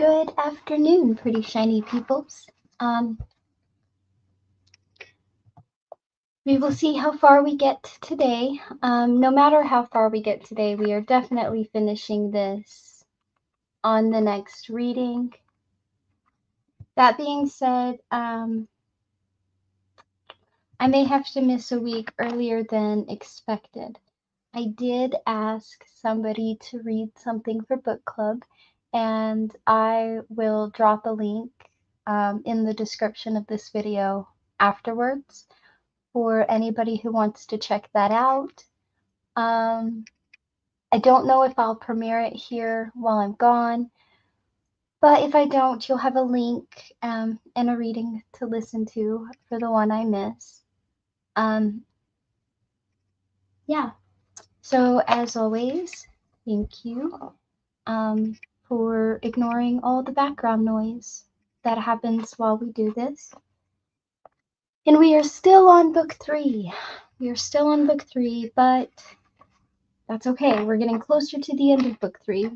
Good afternoon, pretty shiny peoples. We will see how far we get today. No matter how far we get today, we are definitely finishing this on the next reading. That being said, I may have to miss a week earlier than expected. I did ask somebody to read something for book club, and I will drop a link in the description of this video afterwards for anybody who wants to check that out. I don't know if I'll premiere it here while I'm gone, but if I don't, you'll have a link and a reading to listen to for the one I miss. Yeah, so as always, thank you for ignoring all the background noise that happens while we do this. And we are still on book 3. We are still on book 3, but that's okay. We're getting closer to the end of book 3.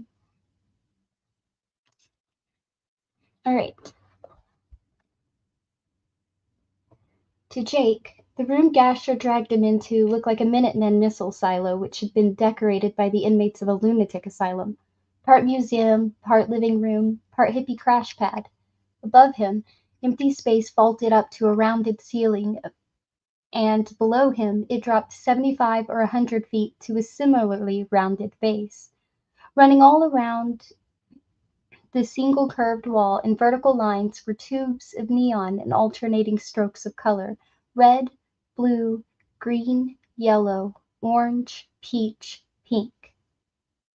All right. To Jake, the room Gasher dragged him into looked like a Minutemen missile silo which had been decorated by the inmates of a lunatic asylum. Part museum, part living room, part hippie crash pad. Above him, empty space vaulted up to a rounded ceiling, and below him it dropped 75 or 100 feet to a similarly rounded base. Running all around the single curved wall in vertical lines were tubes of neon in alternating strokes of color: red, blue, green, yellow, orange, peach, pink.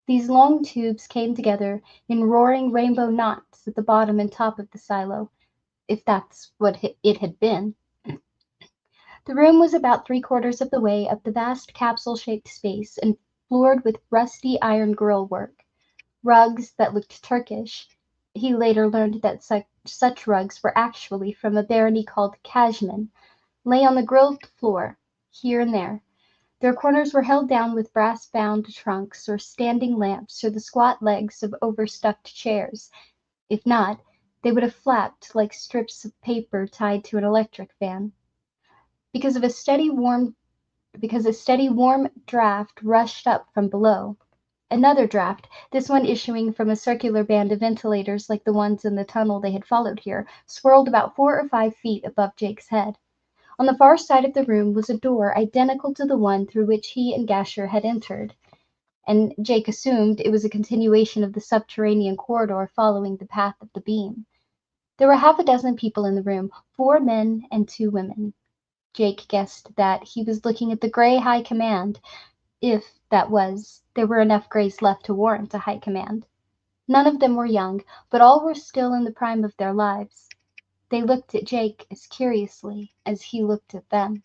These long tubes came together in roaring rainbow knots at the bottom and top of the silo, if that's what it had been. The room was about 3/4 of the way up the vast capsule-shaped space and floored with rusty iron grill work. Rugs that looked Turkish. He later learned that such rugs were actually from a barony called Kashman, lay on the grilled floor, here and there. Their corners were held down with brass-bound trunks or standing lamps or the squat legs of overstuffed chairs. If not, they would have flapped like strips of paper tied to an electric fan. Because a steady warm draft rushed up from below. Another draft, this one issuing from a circular band of ventilators like the ones in the tunnel they had followed here, swirled about 4 or 5 feet above Jake's head. On the far side of the room was a door identical to the one through which he and Gasher had entered, and Jake assumed it was a continuation of the subterranean corridor following the path of the beam. There were half a dozen people in the room, 4 men and 2 women. Jake guessed that he was looking at the Grey High Command, if, that was, there were enough Greys left to warrant a high command. None of them were young, but all were still in the prime of their lives. They looked at Jake as curiously as he looked at them.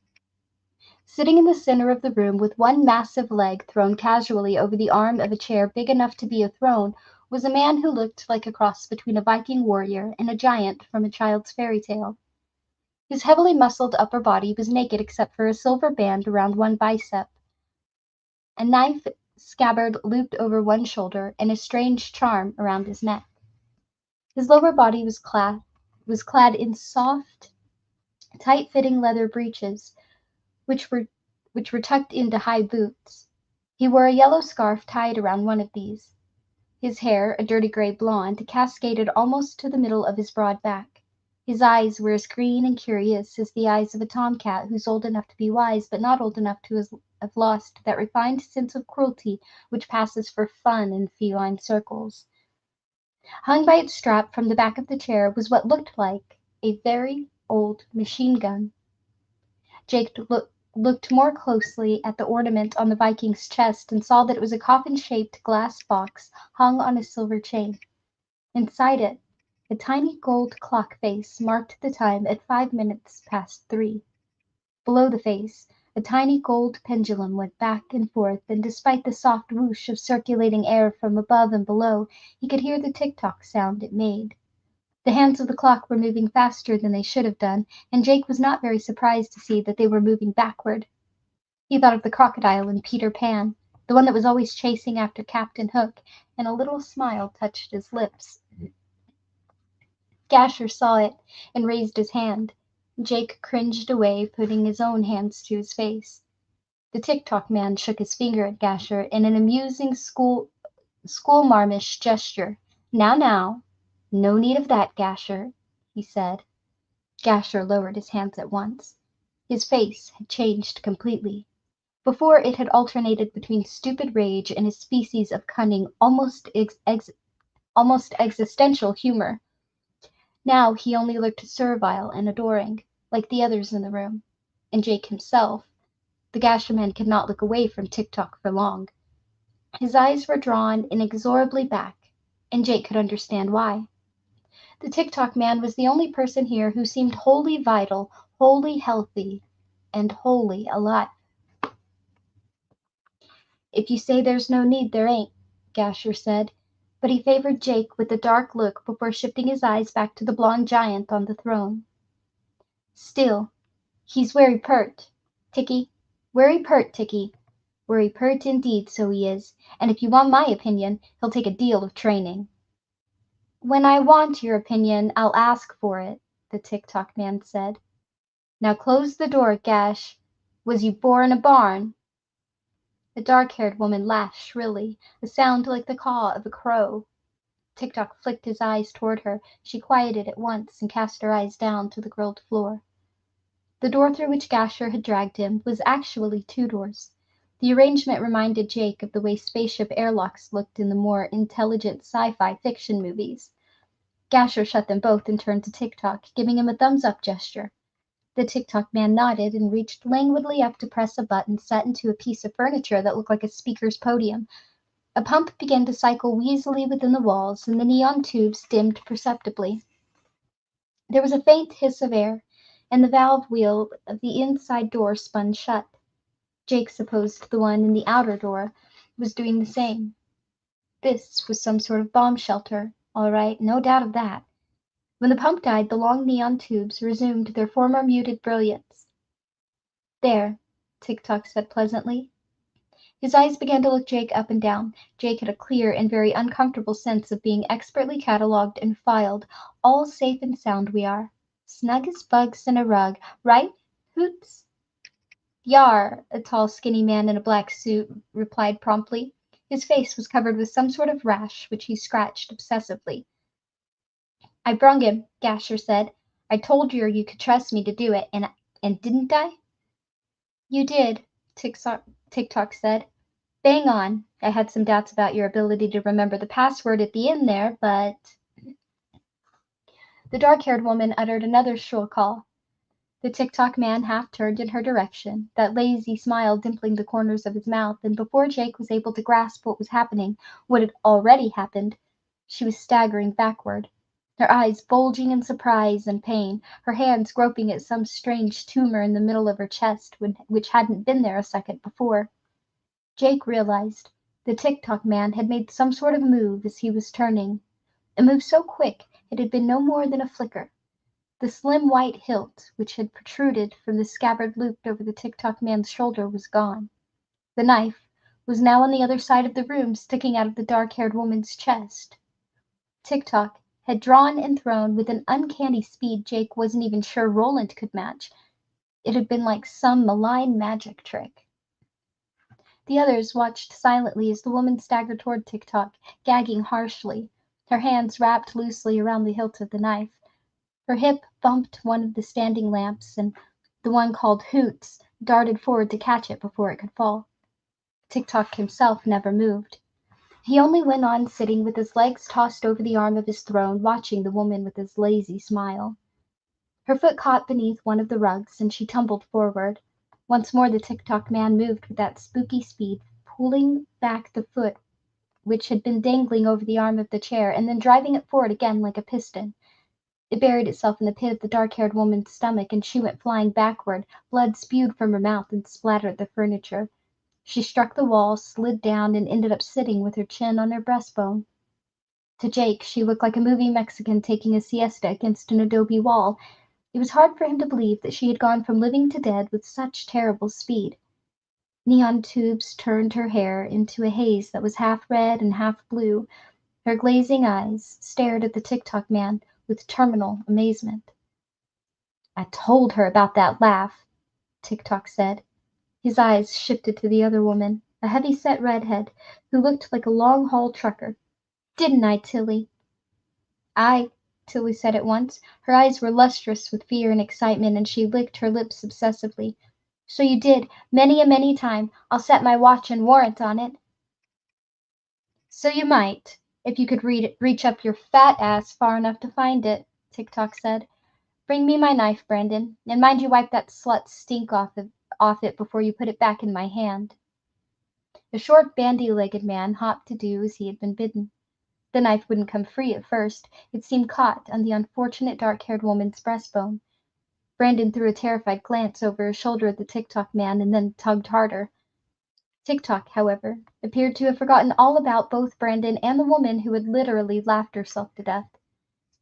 Sitting in the center of the room with one massive leg thrown casually over the arm of a chair big enough to be a throne was a man who looked like a cross between a Viking warrior and a giant from a child's fairy tale. His heavily muscled upper body was naked except for a silver band around one bicep, a knife scabbard looped over one shoulder, and a strange charm around his neck. His lower body was clad in soft, tight-fitting leather breeches, which were tucked into high boots. He wore a yellow scarf tied around one of these. His hair, a dirty gray blonde, cascaded almost to the middle of his broad back. His eyes were as green and curious as the eyes of a tomcat who's old enough to be wise but not old enough to have lost that refined sense of cruelty which passes for fun in feline circles. Hung by its strap from the back of the chair was what looked like a very old machine gun. Jake looked more closely at the ornament on the Viking's chest and saw that it was a coffin-shaped glass box hung on a silver chain. Inside it, a tiny gold clock face marked the time at 5 minutes past 3. Below the face, a tiny gold pendulum went back and forth, and despite the soft whoosh of circulating air from above and below, he could hear the tick-tock sound it made. The hands of the clock were moving faster than they should have done, and Jake was not very surprised to see that they were moving backward. He thought of the crocodile in Peter Pan, the one that was always chasing after Captain Hook, and a little smile touched his lips. Gasher saw it and raised his hand. Jake cringed away, putting his own hands to his face. The TikTok man shook his finger at Gasher in an amusing schoolmarmish gesture. Now, no need of that, Gasher, he said. Gasher lowered his hands at once. His face had changed completely. Before it had alternated between stupid rage and a species of cunning, almost existential humor. Now he only looked servile and adoring, like the others in the room. And Jake himself. The Gasherman could not look away from TikTok for long. His eyes were drawn inexorably back, and Jake could understand why. The TikTok man was the only person here who seemed wholly vital, wholly healthy, and wholly alive. If you say there's no need, there ain't, Gasher said, but he favored Jake with a dark look before shifting his eyes back to the blond giant on the throne. Still, he's wery pert, Ticky. Wery pert, Ticky. Wery pert indeed, so he is, and if you want my opinion, he'll take a deal of training. When I want your opinion, I'll ask for it, the TikTok man said. Now close the door, Gash. Was you born a barn? The dark-haired woman laughed shrilly, a sound like the caw of a crow. TikTok flicked his eyes toward her. She quieted at once and cast her eyes down to the grilled floor. The door through which Gasher had dragged him was actually two doors. The arrangement reminded Jake of the way spaceship airlocks looked in the more intelligent sci-fi fiction movies. Gasher shut them both and turned to TikTok, giving him a thumbs-up gesture. The TikTok man nodded and reached languidly up to press a button set into a piece of furniture that looked like a speaker's podium. A pump began to cycle wheezily within the walls, and the neon tubes dimmed perceptibly. There was a faint hiss of air, and the valve wheel of the inside door spun shut. Jake supposed the one in the outer door was doing the same. This was some sort of bomb shelter, all right, no doubt of that. When the pump died, the long neon tubes resumed their former muted brilliance. There, TikTok said pleasantly. His eyes began to look Jake up and down. Jake had a clear and very uncomfortable sense of being expertly catalogued and filed. All safe and sound we are. Snug as bugs in a rug, right, Hoots? Yar, a tall, skinny man in a black suit replied promptly. His face was covered with some sort of rash, which he scratched obsessively. I brung him, Gasher said. I told you could trust me to do it, and didn't I? You did, TikTok said. Bang on. I had some doubts about your ability to remember the password at the end there, but... The dark-haired woman uttered another shrill call. The TikTok man half turned in her direction, that lazy smile dimpling the corners of his mouth, and before Jake was able to grasp what was happening, what had already happened, she was staggering backward, her eyes bulging in surprise and pain, her hands groping at some strange tumor in the middle of her chest which hadn't been there a second before. Jake realized the TikTok man had made some sort of move as he was turning, a move so quick it had been no more than a flicker. The slim white hilt, which had protruded from the scabbard looped over the TikTok man's shoulder, was gone. The knife was now on the other side of the room, sticking out of the dark-haired woman's chest. TikTok had drawn and thrown with an uncanny speed Jake wasn't even sure Roland could match. It had been like some malign magic trick. The others watched silently as the woman staggered toward TikTok, gagging harshly, her hands wrapped loosely around the hilt of the knife. Her hip bumped one of the standing lamps, and the one called Hoots darted forward to catch it before it could fall. TikTok himself never moved. He only went on sitting with his legs tossed over the arm of his throne, watching the woman with his lazy smile. Her foot caught beneath one of the rugs, and she tumbled forward. Once more the TikTok man moved with that spooky speed, pulling back the foot which had been dangling over the arm of the chair, and then driving it forward again like a piston. It buried itself in the pit of the dark-haired woman's stomach, and she went flying backward. Blood spewed from her mouth and splattered the furniture. She struck the wall, slid down, and ended up sitting with her chin on her breastbone. To Jake, she looked like a movie Mexican taking a siesta against an adobe wall. It was hard for him to believe that she had gone from living to dead with such terrible speed. Neon tubes turned her hair into a haze that was half red and half blue. Her glazing eyes stared at the TikTok man, with terminal amazement. "I told her about that laugh," TikTok said. His eyes shifted to the other woman, a heavy-set redhead who looked like a long-haul trucker. "Didn't I, Tilly?" "Aye," Tilly said at once. Her eyes were lustrous with fear and excitement, and she licked her lips obsessively. "So you did, many a many time. I'll set my watch and warrant on it." "So you might, if you could reach up your fat ass far enough to find it," TikTok said. "Bring me my knife, Brandon, and mind you wipe that slut's stink off it before you put it back in my hand." The short, bandy-legged man hopped to do as he had been bidden. The knife wouldn't come free at first. It seemed caught on the unfortunate dark-haired woman's breastbone. Brandon threw a terrified glance over his shoulder at the TikTok man and then tugged harder. TikTok, however, appeared to have forgotten all about both Brandon and the woman who had literally laughed herself to death.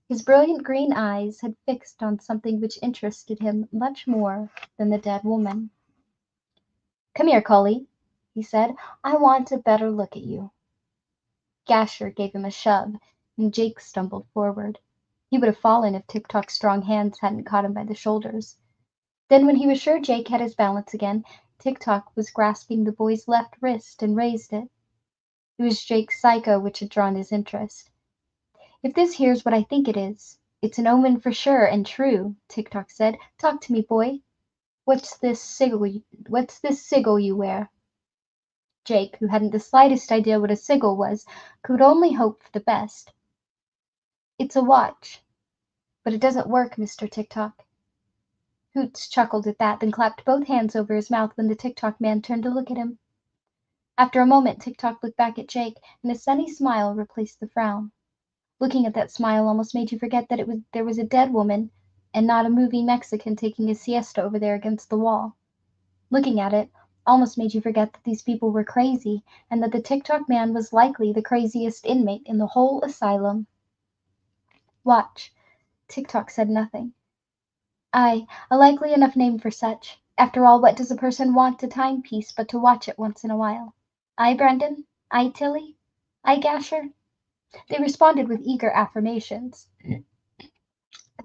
His brilliant green eyes had fixed on something which interested him much more than the dead woman. "Come here, Cully," he said. "I want a better look at you." Gasher gave him a shove, and Jake stumbled forward. He would have fallen if TikTok's strong hands hadn't caught him by the shoulders. Then, when he was sure Jake had his balance again, TikTok was grasping the boy's left wrist and raised it. It was Jake's psycho which had drawn his interest. "If this here's what I think it is, it's an omen for sure and true," TikTok said. "Talk to me, boy. What's this sigil you wear?" Jake, who hadn't the slightest idea what a sigil was, could only hope for the best. "It's a watch. But it doesn't work, Mr. TikTok." Hoots chuckled at that, then clapped both hands over his mouth when the TikTok man turned to look at him. After a moment TikTok looked back at Jake, and a sunny smile replaced the frown. Looking at that smile almost made you forget that there was a dead woman and not a movie Mexican taking a siesta over there against the wall. Looking at it almost made you forget that these people were crazy, and that the TikTok man was likely the craziest inmate in the whole asylum. "Watch." TikTok said nothing. "Aye, a likely enough name for such. After all, what does a person want a timepiece but to watch it once in a while? Aye, Brandon? Aye, Tilly? Aye, Gasher?" They responded with eager affirmations.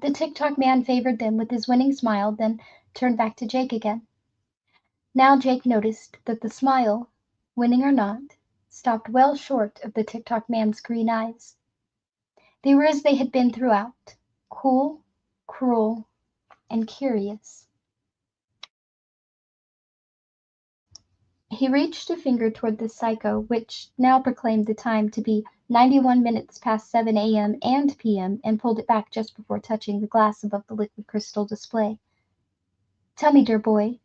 The TikTok man favored them with his winning smile, then turned back to Jake again. Now Jake noticed that the smile, winning or not, stopped well short of the TikTok man's green eyes. They were as they had been throughout, cool, cruel, and curious. He reached a finger toward the psycho, which now proclaimed the time to be 91 minutes past 7 a.m. and p.m., and pulled it back just before touching the glass above the liquid crystal display. "Tell me, dear boy,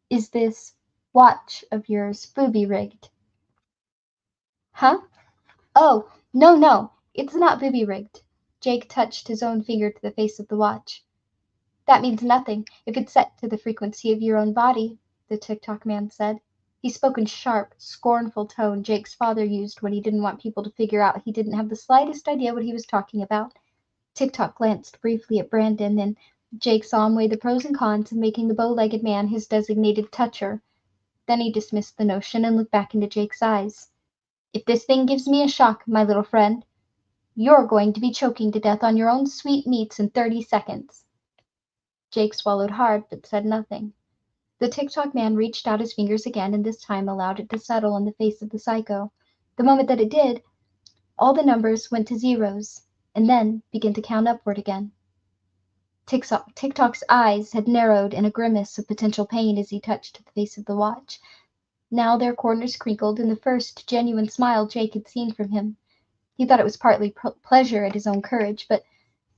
is this watch of yours booby-rigged?" "Huh? Oh, no, no, it's not booby-rigged." Jake touched his own finger to the face of the watch. "That means nothing if it's set to the frequency of your own body," the TikTok man said. He spoke in sharp, scornful tone Jake's father used when he didn't want people to figure out he didn't have the slightest idea what he was talking about. TikTok glanced briefly at Brandon, and Jake saw him weigh the pros and cons of making the bow-legged man his designated toucher. Then he dismissed the notion and looked back into Jake's eyes. "If this thing gives me a shock, my little friend, you're going to be choking to death on your own sweetmeats in 30 seconds." Jake swallowed hard, but said nothing. The TikTok man reached out his fingers again, and this time allowed it to settle on the face of the psycho. The moment that it did, all the numbers went to zeros, and then began to count upward again. TikTok's eyes had narrowed in a grimace of potential pain as he touched the face of the watch. Now their corners crinkled in the first genuine smile Jake had seen from him. He thought it was partly pleasure at his own courage, but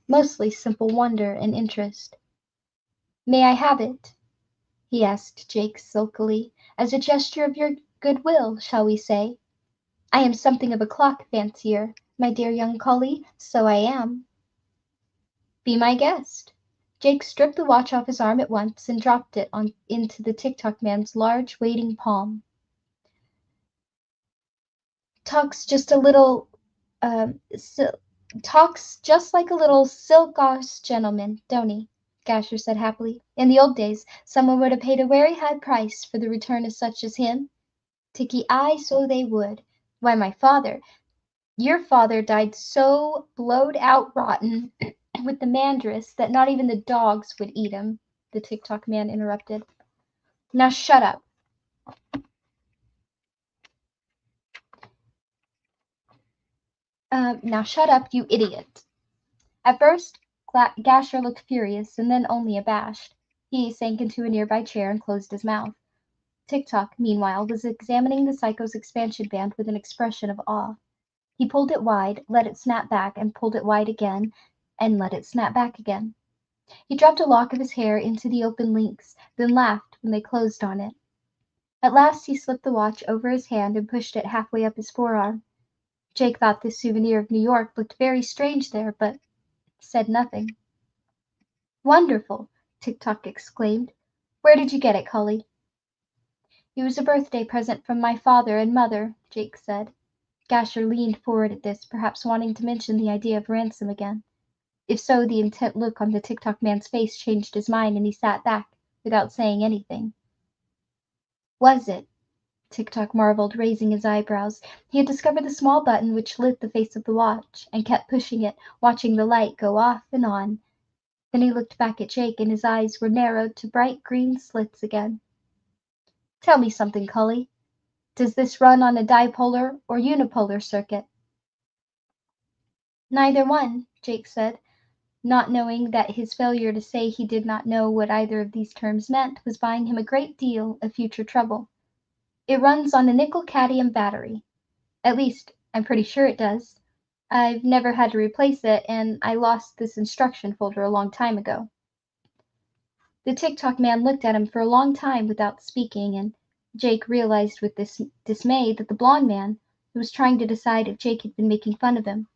mostly simple wonder and interest. "May I have it?" he asked Jake silkily, "as a gesture of your goodwill, shall we say? I am something of a clock fancier, my dear young Cully, so I am." "Be my guest." Jake stripped the watch off his arm at once and dropped it into the TikTok man's large, waiting palm. "Talks just a little, talks just like a little silk-arsed gentleman, don't he?" Gasher said happily. "In the old days, someone would have paid a very high price for the return of such as him. Ticky, aye, so they would. Why, your father died so blowed out rotten with the Mandarus that not even the dogs would eat him, the TikTok man interrupted. Now shut up. Now shut up, you idiot. At first, Gasher looked furious and then only abashed. He sank into a nearby chair and closed his mouth. TikTok, meanwhile, was examining the Psycho's expansion band with an expression of awe. He pulled it wide, let it snap back, and pulled it wide again, and let it snap back again. He dropped a lock of his hair into the open links, then laughed when they closed on it. At last he slipped the watch over his hand and pushed it halfway up his forearm. Jake thought this souvenir of New York looked very strange there, but said nothing. Wonderful, TikTok exclaimed. Where did you get it, Cully? It was a birthday present from my father and mother, Jake said. Gasher leaned forward at this, perhaps wanting to mention the idea of ransom again. If so, the intent look on the TikTok man's face changed his mind and he sat back, without saying anything. Was it? TikTok marveled, raising his eyebrows. He had discovered the small button which lit the face of the watch, and kept pushing it, watching the light go off and on. Then he looked back at Jake, and his eyes were narrowed to bright green slits again. Tell me something, Cully. Does this run on a dipolar or unipolar circuit? Neither one, Jake said, not knowing that his failure to say he did not know what either of these terms meant was buying him a great deal of future trouble. It runs on a nickel-cadmium battery. At least, I'm pretty sure it does. I've never had to replace it, and I lost this instruction folder a long time ago. The TikTok man looked at him for a long time without speaking, and Jake realized with dismay that the blond man was trying to decide if Jake had been making fun of him.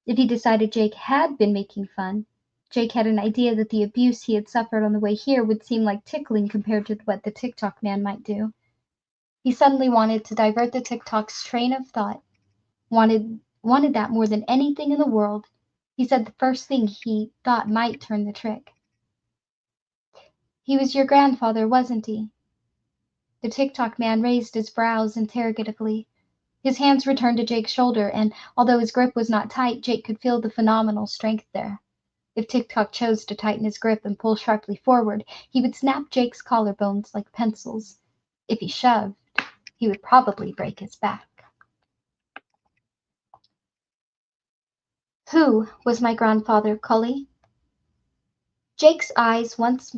If he decided Jake had been making fun, Jake had an idea that the abuse he had suffered on the way here would seem like tickling compared to what the TikTok man might do. He suddenly wanted to divert the TikTok's train of thought, wanted that more than anything in the world. He said the first thing he thought might turn the trick. He was your grandfather, wasn't he? The TikTok man raised his brows interrogatively. His hands returned to Jake's shoulder, and although his grip was not tight, Jake could feel the phenomenal strength there. If TikTok chose to tighten his grip and pull sharply forward, he would snap Jake's collarbones like pencils. If he shoved, he would probably break his back. Who was my grandfather, Cully? Jake's eyes once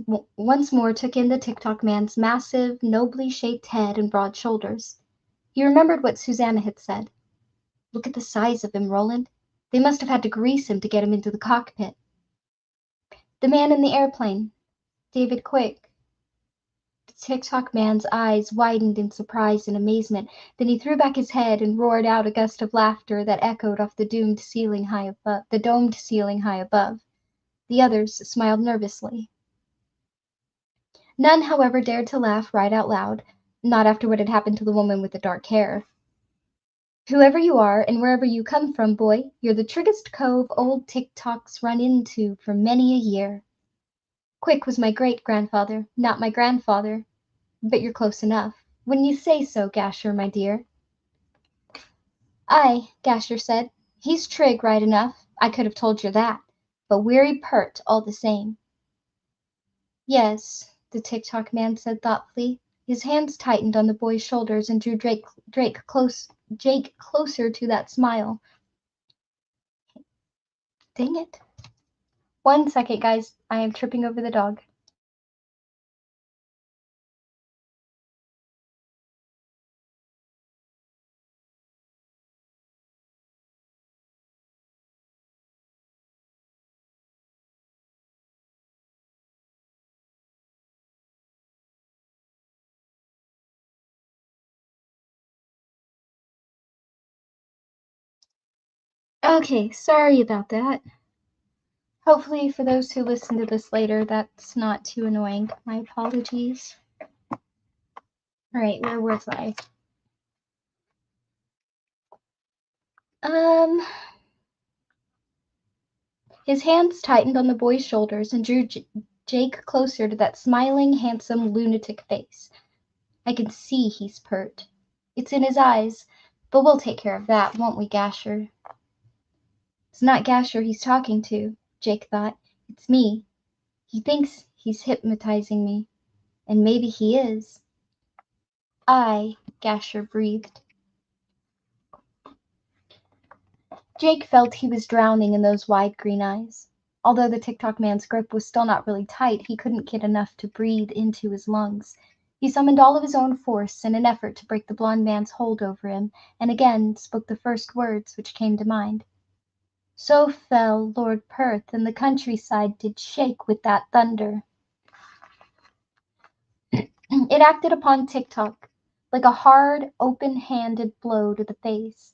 more took in the TikTok man's massive, nobly shaped head and broad shoulders. He remembered what Susanna had said. Look at the size of him, Roland. They must have had to grease him to get him into the cockpit. The man in the airplane, David Quick. The TikTok man's eyes widened in surprise and amazement. Then he threw back his head and roared out a gust of laughter that echoed off the domed ceiling high above. The others smiled nervously. None, however, dared to laugh right out loud, not after what had happened to the woman with the dark hair. Whoever you are and wherever you come from, boy, you're the triggest cove old TikTok's run into for many a year. Quick was my great-grandfather, not my grandfather, but you're close enough. Wouldn't you say so, Gasher, my dear? Aye, Gasher said. He's trig right enough. I could have told you that, but weary pert all the same. Yes, the TikTok man said thoughtfully. His hands tightened on the boy's shoulders and drew Jake closer to that smile. Dang it. 1 second, guys. I am tripping over the dog. Okay, sorry about that. Hopefully, for those who listen to this later, that's not too annoying. My apologies. Alright, where was I? His hands tightened on the boy's shoulders and drew Jake closer to that smiling, handsome, lunatic face. I can see he's pert. It's in his eyes, but we'll take care of that, won't we, Gasher? It's not Gasher he's talking to, Jake thought. It's me. He thinks he's hypnotizing me. And maybe he is. Gasher breathed. Jake felt he was drowning in those wide green eyes. Although the TikTok man's grip was still not really tight, he couldn't get enough to breathe into his lungs. He summoned all of his own force in an effort to break the blond man's hold over him, and again spoke the first words which came to mind. So fell Lord Perth, and the countryside did shake with that thunder. It acted upon TikTok like a hard, open-handed blow to the face.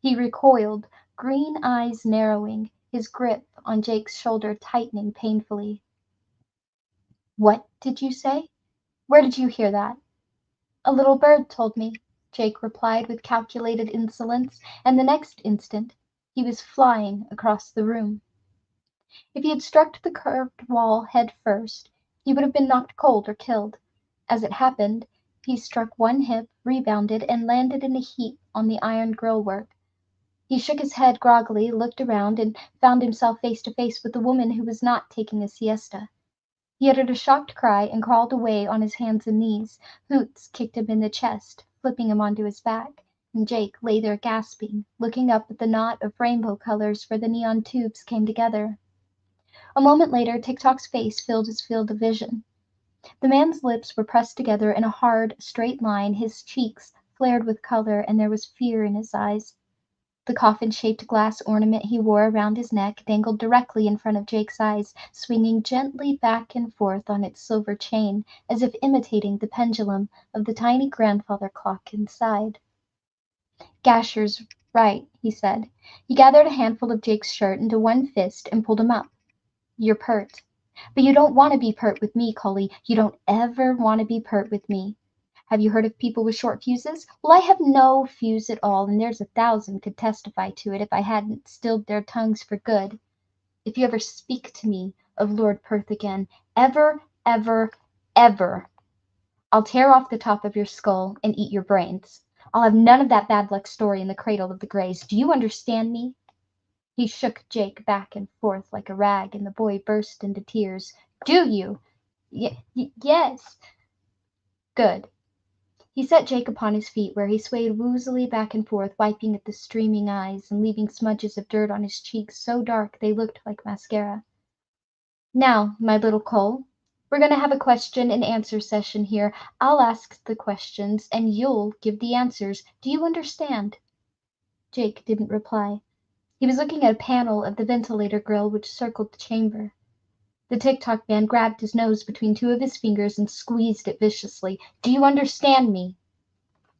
He recoiled, green eyes narrowing, his grip on Jake's shoulder tightening painfully. What did you say? Where did you hear that? A little bird told me, Jake replied with calculated insolence, and the next instant he was flying across the room. If he had struck the curved wall head first, he would have been knocked cold or killed. As it happened, he struck one hip, rebounded, and landed in a heap on the iron grill work. He shook his head groggily, looked around, and found himself face to face with a woman who was not taking a siesta. He uttered a shocked cry and crawled away on his hands and knees. Hoots kicked him in the chest, flipping him onto his back, and Jake lay there gasping, looking up at the knot of rainbow colors where the neon tubes came together. A moment later, TikTok's face filled his field of vision. The man's lips were pressed together in a hard, straight line, his cheeks flared with color, and there was fear in his eyes. The coffin-shaped glass ornament he wore around his neck dangled directly in front of Jake's eyes, swinging gently back and forth on its silver chain, as if imitating the pendulum of the tiny grandfather clock inside. Gasher's right, he said. He gathered a handful of Jake's shirt into one fist and pulled him up. You're pert. But you don't want to be pert with me, Cully. You don't ever want to be pert with me. Have you heard of people with short fuses? Well, I have no fuse at all, and there's 1,000 could testify to it if I hadn't stilled their tongues for good. If you ever speak to me of Lord Perth again, ever, I'll tear off the top of your skull and eat your brains. I'll have none of that bad luck story in the cradle of the Greys. Do you understand me? He shook Jake back and forth like a rag, and the boy burst into tears. Do you? Yes. Good. He set Jake upon his feet, where he swayed woozily back and forth, wiping at the streaming eyes and leaving smudges of dirt on his cheeks so dark they looked like mascara. Now, my little Cole, we're going to have a question and answer session here. I'll ask the questions, and you'll give the answers. Do you understand? Jake didn't reply. He was looking at a panel of the ventilator grill which circled the chamber. The TikTok man grabbed his nose between two of his fingers and squeezed it viciously. Do you understand me?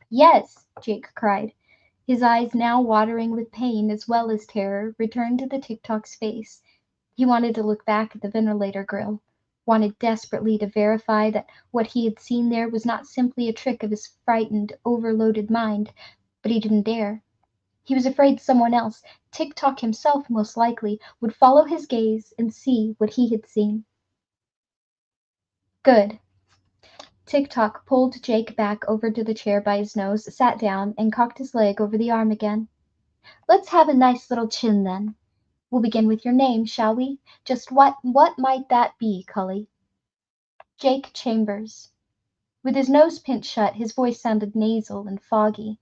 Yes, Jake cried. His eyes, now watering with pain as well as terror, returned to the TikTok's face. He wanted to look back at the ventilator grill, wanted desperately to verify that what he had seen there was not simply a trick of his frightened, overloaded mind, but he didn't dare. He was afraid someone else, TikTok himself most likely, would follow his gaze and see what he had seen. Good. TikTok pulled Jake back over to the chair by his nose, sat down, and cocked his leg over the arm again. Let's have a nice little chin, then. We'll begin with your name, shall we? Just what might that be, Cully? Jake Chambers. With his nose pinched shut, his voice sounded nasal and foggy.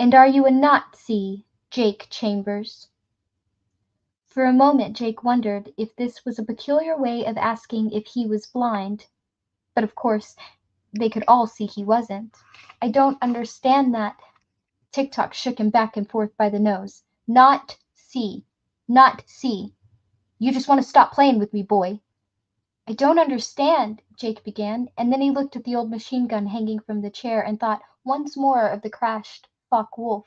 And are you a Nazi, Jake Chambers? For a moment Jake wondered if this was a peculiar way of asking if he was blind. But of course, they could all see he wasn't. I don't understand that. TikTok shook him back and forth by the nose. Not see. Not see. You just want to stop playing with me, boy. I don't understand, Jake began, and then he looked at the old machine gun hanging from the chair and thought once more of the crashed Focke-Wulf.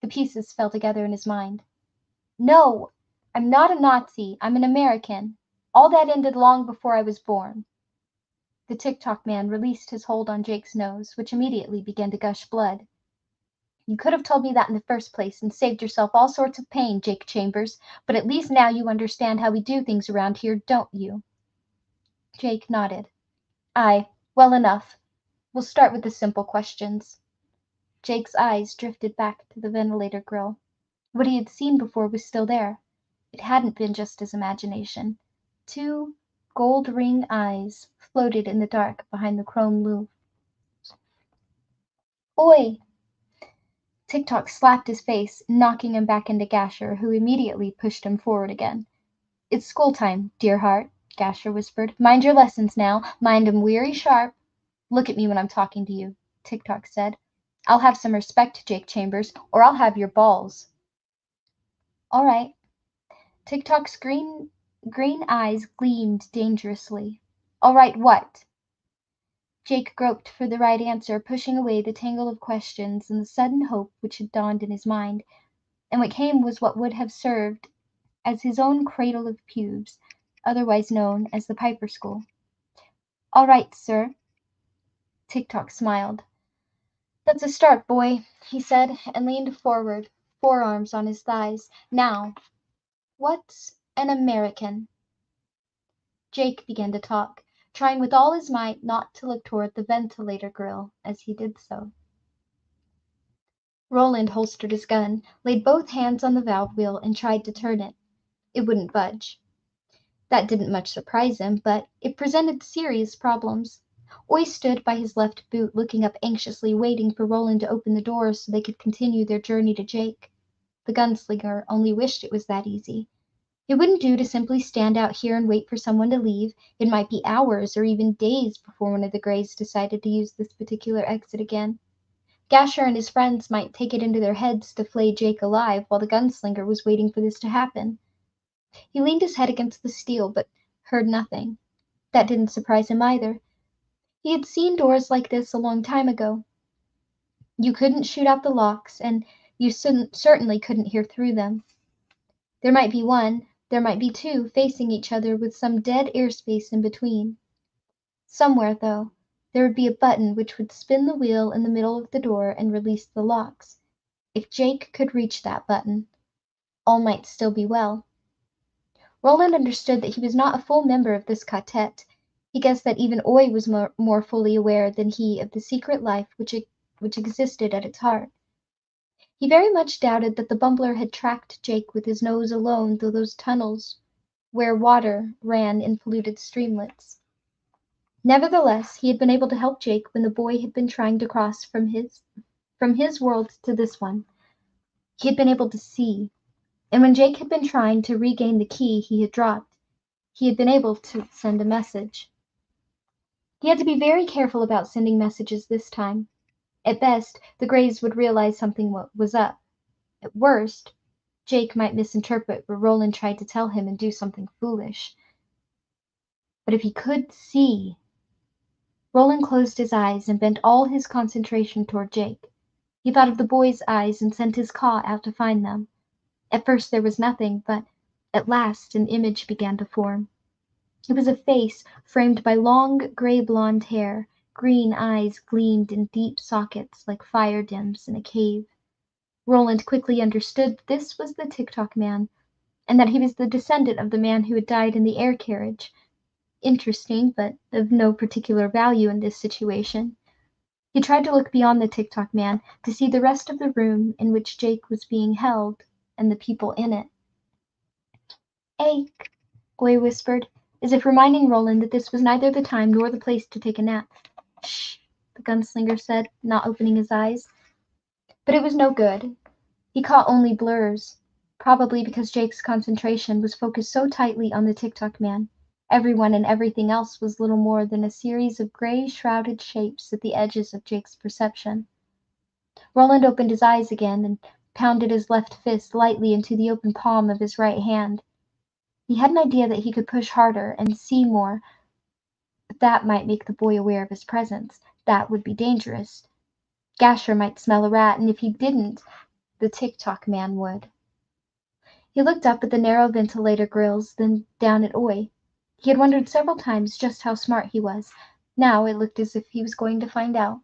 The pieces fell together in his mind. No, I'm not a Nazi. I'm an American. All that ended long before I was born. The TikTok man released his hold on Jake's nose, which immediately began to gush blood. You could have told me that in the first place and saved yourself all sorts of pain, Jake Chambers, but at least now you understand how we do things around here, don't you? Jake nodded. Aye, well enough. We'll start with the simple questions. Jake's eyes drifted back to the ventilator grill. What he had seen before was still there. It hadn't been just his imagination. Two gold ring eyes floated in the dark behind the chrome loupe. Oi! Tik-Tok slapped his face, knocking him back into Gasher, who immediately pushed him forward again. It's school time, dear heart, Gasher whispered. Mind your lessons now. Mind 'em wery sharp. Look at me when I'm talking to you, Tik-Tok said. I'll have some respect, Jake Chambers, or I'll have your balls. All right. Tik-Tok's green eyes gleamed dangerously. All right, what? Jake groped for the right answer, pushing away the tangle of questions and the sudden hope which had dawned in his mind, and what came was what would have served as his own cradle of pubes, otherwise known as the Piper School. All right, sir. Tik-Tok smiled. That's a start, boy, he said, and leaned forward, forearms on his thighs. Now, what's an American? Jake began to talk, trying with all his might not to look toward the ventilator grill as he did so. Roland holstered his gun, laid both hands on the valve wheel, and tried to turn it. It wouldn't budge. That didn't much surprise him, but it presented serious problems. Oy stood by his left boot, looking up anxiously, waiting for Roland to open the door so they could continue their journey to Jake. The gunslinger only wished it was that easy. It wouldn't do to simply stand out here and wait for someone to leave. It might be hours or even days before one of the Greys decided to use this particular exit again. Gasher and his friends might take it into their heads to flay Jake alive while the gunslinger was waiting for this to happen. He leaned his head against the steel, but heard nothing. That didn't surprise him either. He had seen doors like this a long time ago. You couldn't shoot out the locks, and you certainly couldn't hear through them. There might be one, there might be two, facing each other with some dead airspace in between. Somewhere, though, there would be a button which would spin the wheel in the middle of the door and release the locks. If Jake could reach that button, all might still be well. Roland understood that he was not a full member of this quartet. He guessed that even Oy was more fully aware than he of the secret life which existed at its heart. He very much doubted that the bumbler had tracked Jake with his nose alone through those tunnels where water ran in polluted streamlets. Nevertheless, he had been able to help Jake when the boy had been trying to cross from his world to this one. He had been able to see, and when Jake had been trying to regain the key he had dropped, he had been able to send a message. He had to be very careful about sending messages this time. At best, the Greys would realize something was up. At worst, Jake might misinterpret what Roland tried to tell him and do something foolish. But if he could see... Roland closed his eyes and bent all his concentration toward Jake. He thought of the boy's eyes and sent his claw out to find them. At first there was nothing, but at last an image began to form. It was a face framed by long gray-blonde hair. Green eyes gleamed in deep sockets like fire dims in a cave. Roland quickly understood this was the Tik-Tok man, and that he was the descendant of the man who had died in the air carriage. Interesting, but of no particular value in this situation. He tried to look beyond the Tik-Tok man to see the rest of the room in which Jake was being held and the people in it. Ache, Oy whispered, as if reminding Roland that this was neither the time nor the place to take a nap. Shh, the gunslinger said, not opening his eyes. But it was no good. He caught only blurs, probably because Jake's concentration was focused so tightly on the Tik-Tok man. Everyone and everything else was little more than a series of gray shrouded shapes at the edges of Jake's perception. Roland opened his eyes again and pounded his left fist lightly into the open palm of his right hand. He had an idea that he could push harder and see more, but that might make the boy aware of his presence. That would be dangerous. Gasher might smell a rat, and if he didn't, the Tik-Tok man would. He looked up at the narrow ventilator grills, then down at Oy. He had wondered several times just how smart he was. Now it looked as if he was going to find out.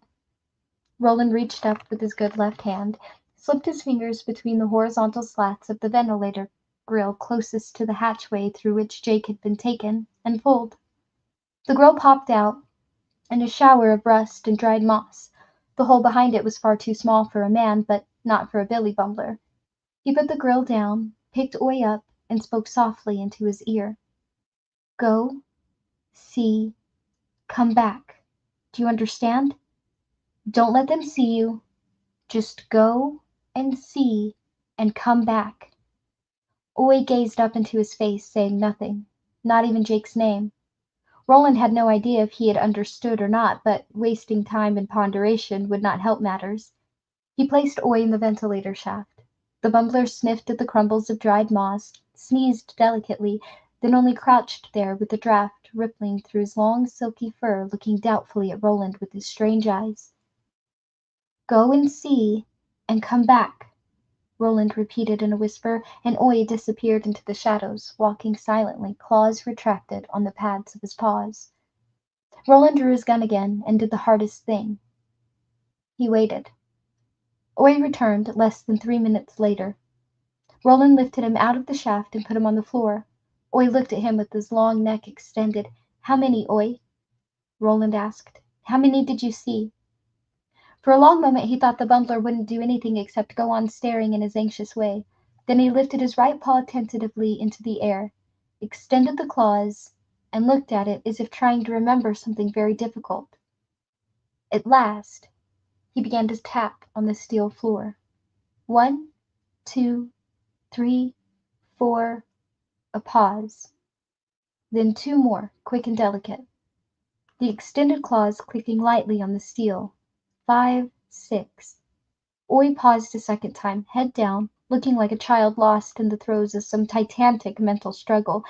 Roland reached up with his good left hand, slipped his fingers between the horizontal slats of the ventilator grill closest to the hatchway through which Jake had been taken, and pulled. The grill popped out in a shower of rust and dried moss. The hole behind it was far too small for a man, but not for a billy bumbler. He put the grill down, picked Oy up, and spoke softly into his ear. Go, see, come back. Do you understand? Don't let them see you. Just go and see and come back. Oy gazed up into his face, saying nothing, not even Jake's name. Roland had no idea if he had understood or not, but wasting time in ponderation would not help matters. He placed Oy in the ventilator shaft. The bumbler sniffed at the crumbles of dried moss, sneezed delicately, then only crouched there with the draught rippling through his long silky fur, looking doubtfully at Roland with his strange eyes. Go and see, and come back, Roland repeated in a whisper, and Oy disappeared into the shadows, walking silently, claws retracted on the pads of his paws. Roland drew his gun again and did the hardest thing. He waited. Oy returned less than 3 minutes later. Roland lifted him out of the shaft and put him on the floor. Oy looked at him with his long neck extended. How many, Oy? Roland asked. How many did you see? For a long moment he thought the bumbler wouldn't do anything except go on staring in his anxious way. Then he lifted his right paw tentatively into the air, extended the claws, and looked at it as if trying to remember something very difficult. At last, he began to tap on the steel floor. 1, 2, 3, 4, a pause. Then 2 more, quick and delicate. The extended claws clicking lightly on the steel. 5, 6. Oy paused a second time, head down, looking like a child lost in the throes of some titanic mental struggle.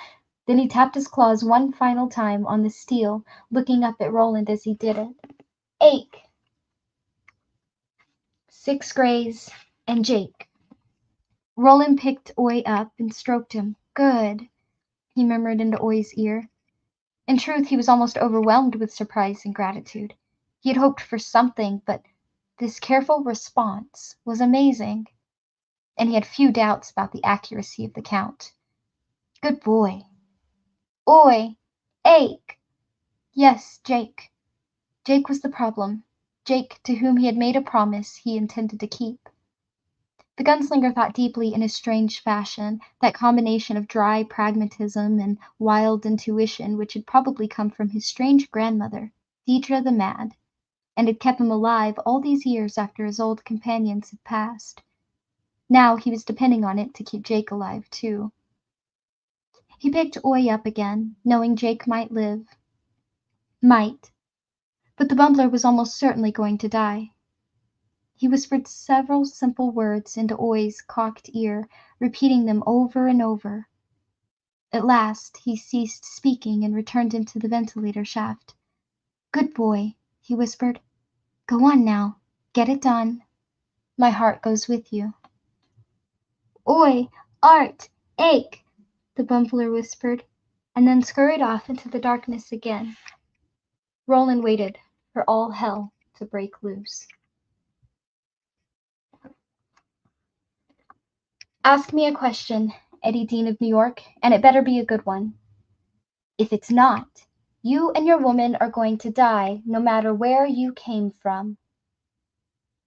Then he tapped his claws one final time on the steel, looking up at Roland as he did it. 8. 6 grays, and Jake. Roland picked Oy up and stroked him. Good, he murmured into Oy's ear. In truth, he was almost overwhelmed with surprise and gratitude. He had hoped for something, but this careful response was amazing, and he had few doubts about the accuracy of the count. Good boy. Oy! Ake! Yes, Jake. Jake was the problem. Jake, to whom he had made a promise he intended to keep. The gunslinger thought deeply in his strange fashion, that combination of dry pragmatism and wild intuition which had probably come from his strange grandmother, Deidre the Mad, and had kept him alive all these years after his old companions had passed. Now he was depending on it to keep Jake alive, too. He picked Oy up again, knowing Jake might live. Might. But the bumbler was almost certainly going to die. He whispered several simple words into Oy's cocked ear, repeating them over and over. At last he ceased speaking and returned into the ventilator shaft. Good boy, he whispered. Go on now. Get it done. My heart goes with you. Oy, Art, Ake, the bumbler whispered, and then scurried off into the darkness again. Roland waited for all hell to break loose. Ask me a question, Eddie Dean of New York, and it better be a good one. If it's not, you and your woman are going to die no matter where you came from.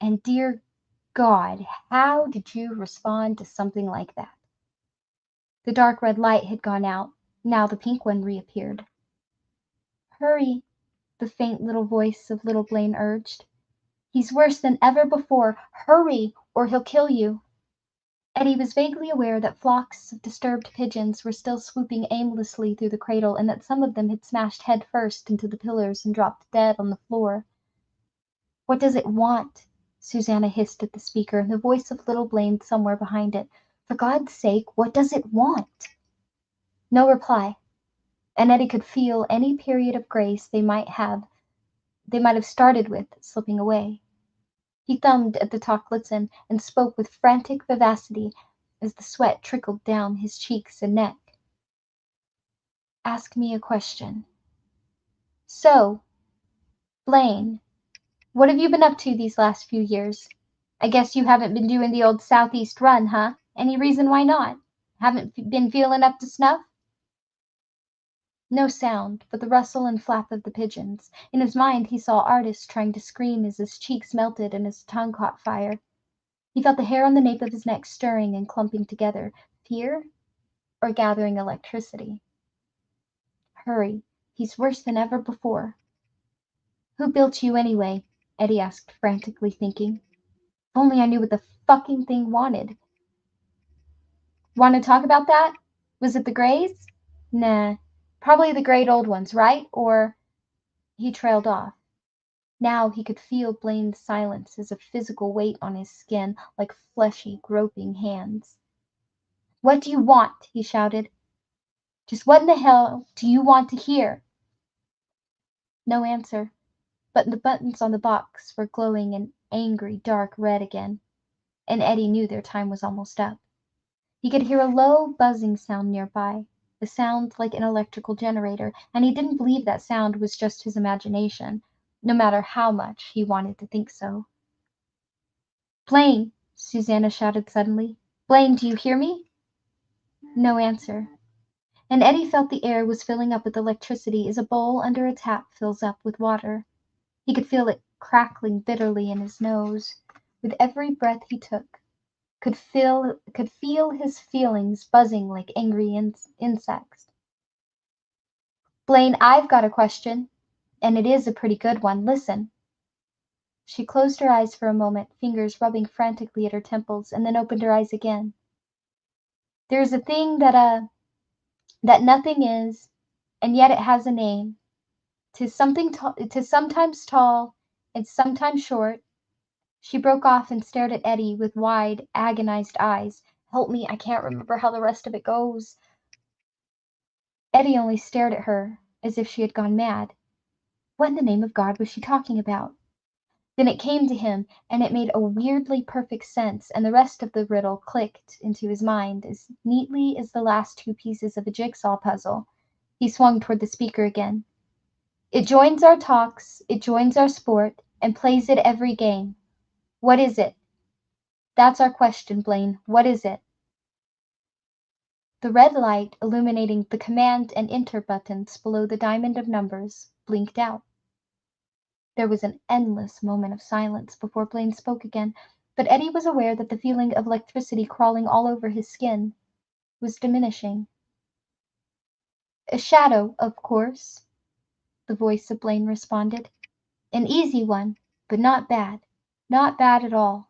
And dear God, how did you respond to something like that? The dark red light had gone out. Now the pink one reappeared. Hurry, the faint little voice of little Blaine urged. He's worse than ever before. Hurry, or he'll kill you. Eddie was vaguely aware that flocks of disturbed pigeons were still swooping aimlessly through the cradle, and that some of them had smashed head first into the pillars and dropped dead on the floor. What does it want? Susanna hissed at the speaker, and the voice of little Blaine somewhere behind it. For God's sake, what does it want? No reply, and Eddie could feel any period of grace they might have started with slipping away. He thumbed at the Tocklitson and spoke with frantic vivacity as the sweat trickled down his cheeks and neck. Ask me a question. So, Blaine, what have you been up to these last few years? I guess you haven't been doing the old southeast run, huh? Any reason why not? Haven't been feeling up to snuff? No sound but the rustle and flap of the pigeons. In his mind he saw Artis trying to scream as his cheeks melted and his tongue caught fire. He felt the hair on the nape of his neck stirring and clumping together. Fear? or gathering electricity. Hurry, he's worse than ever before. Who built you anyway? Eddie asked, frantically thinking. If only I knew what the fucking thing wanted. Want to talk about that? Was it the Greys? Nah, probably the great old ones, right? Or... He trailed off. Now he could feel Blaine's silence as a physical weight on his skin, like fleshy, groping hands. What do you want? He shouted. Just what in the hell do you want to hear? No answer, but the buttons on the box were glowing an angry, dark red again, and Eddie knew their time was almost up. He could hear a low, buzzing sound nearby, a sound like an electrical generator, and he didn't believe that sound was just his imagination, no matter how much he wanted to think so. Blaine! Susanna shouted suddenly. Blaine, do you hear me? No answer. And Eddie felt the air was filling up with electricity as a bowl under a tap fills up with water. He could feel it crackling bitterly in his nose with every breath he took, could feel his feelings buzzing like angry insects. Blaine, I've got a question, and it is a pretty good one. Listen. She closed her eyes for a moment, fingers rubbing frantically at her temples, and then opened her eyes again. There's a thing that nothing is, and yet it has a name. 'Tis sometimes tall, and sometimes short. She broke off and stared at Eddie with wide, agonized eyes. Help me, I can't remember how the rest of it goes. Eddie only stared at her, as if she had gone mad. What in the name of God was she talking about? Then it came to him, and it made a weirdly perfect sense, and the rest of the riddle clicked into his mind as neatly as the last two pieces of a jigsaw puzzle. He swung toward the speaker again. It joins our talks, it joins our sport, and plays at every game. What is it? That's our question, Blaine. What is it? The red light illuminating the command and enter buttons below the diamond of numbers blinked out. There was an endless moment of silence before Blaine spoke again, but Eddie was aware that the feeling of electricity crawling all over his skin was diminishing. A shadow, of course, the voice of Blaine responded. An easy one, but not bad. Not bad at all.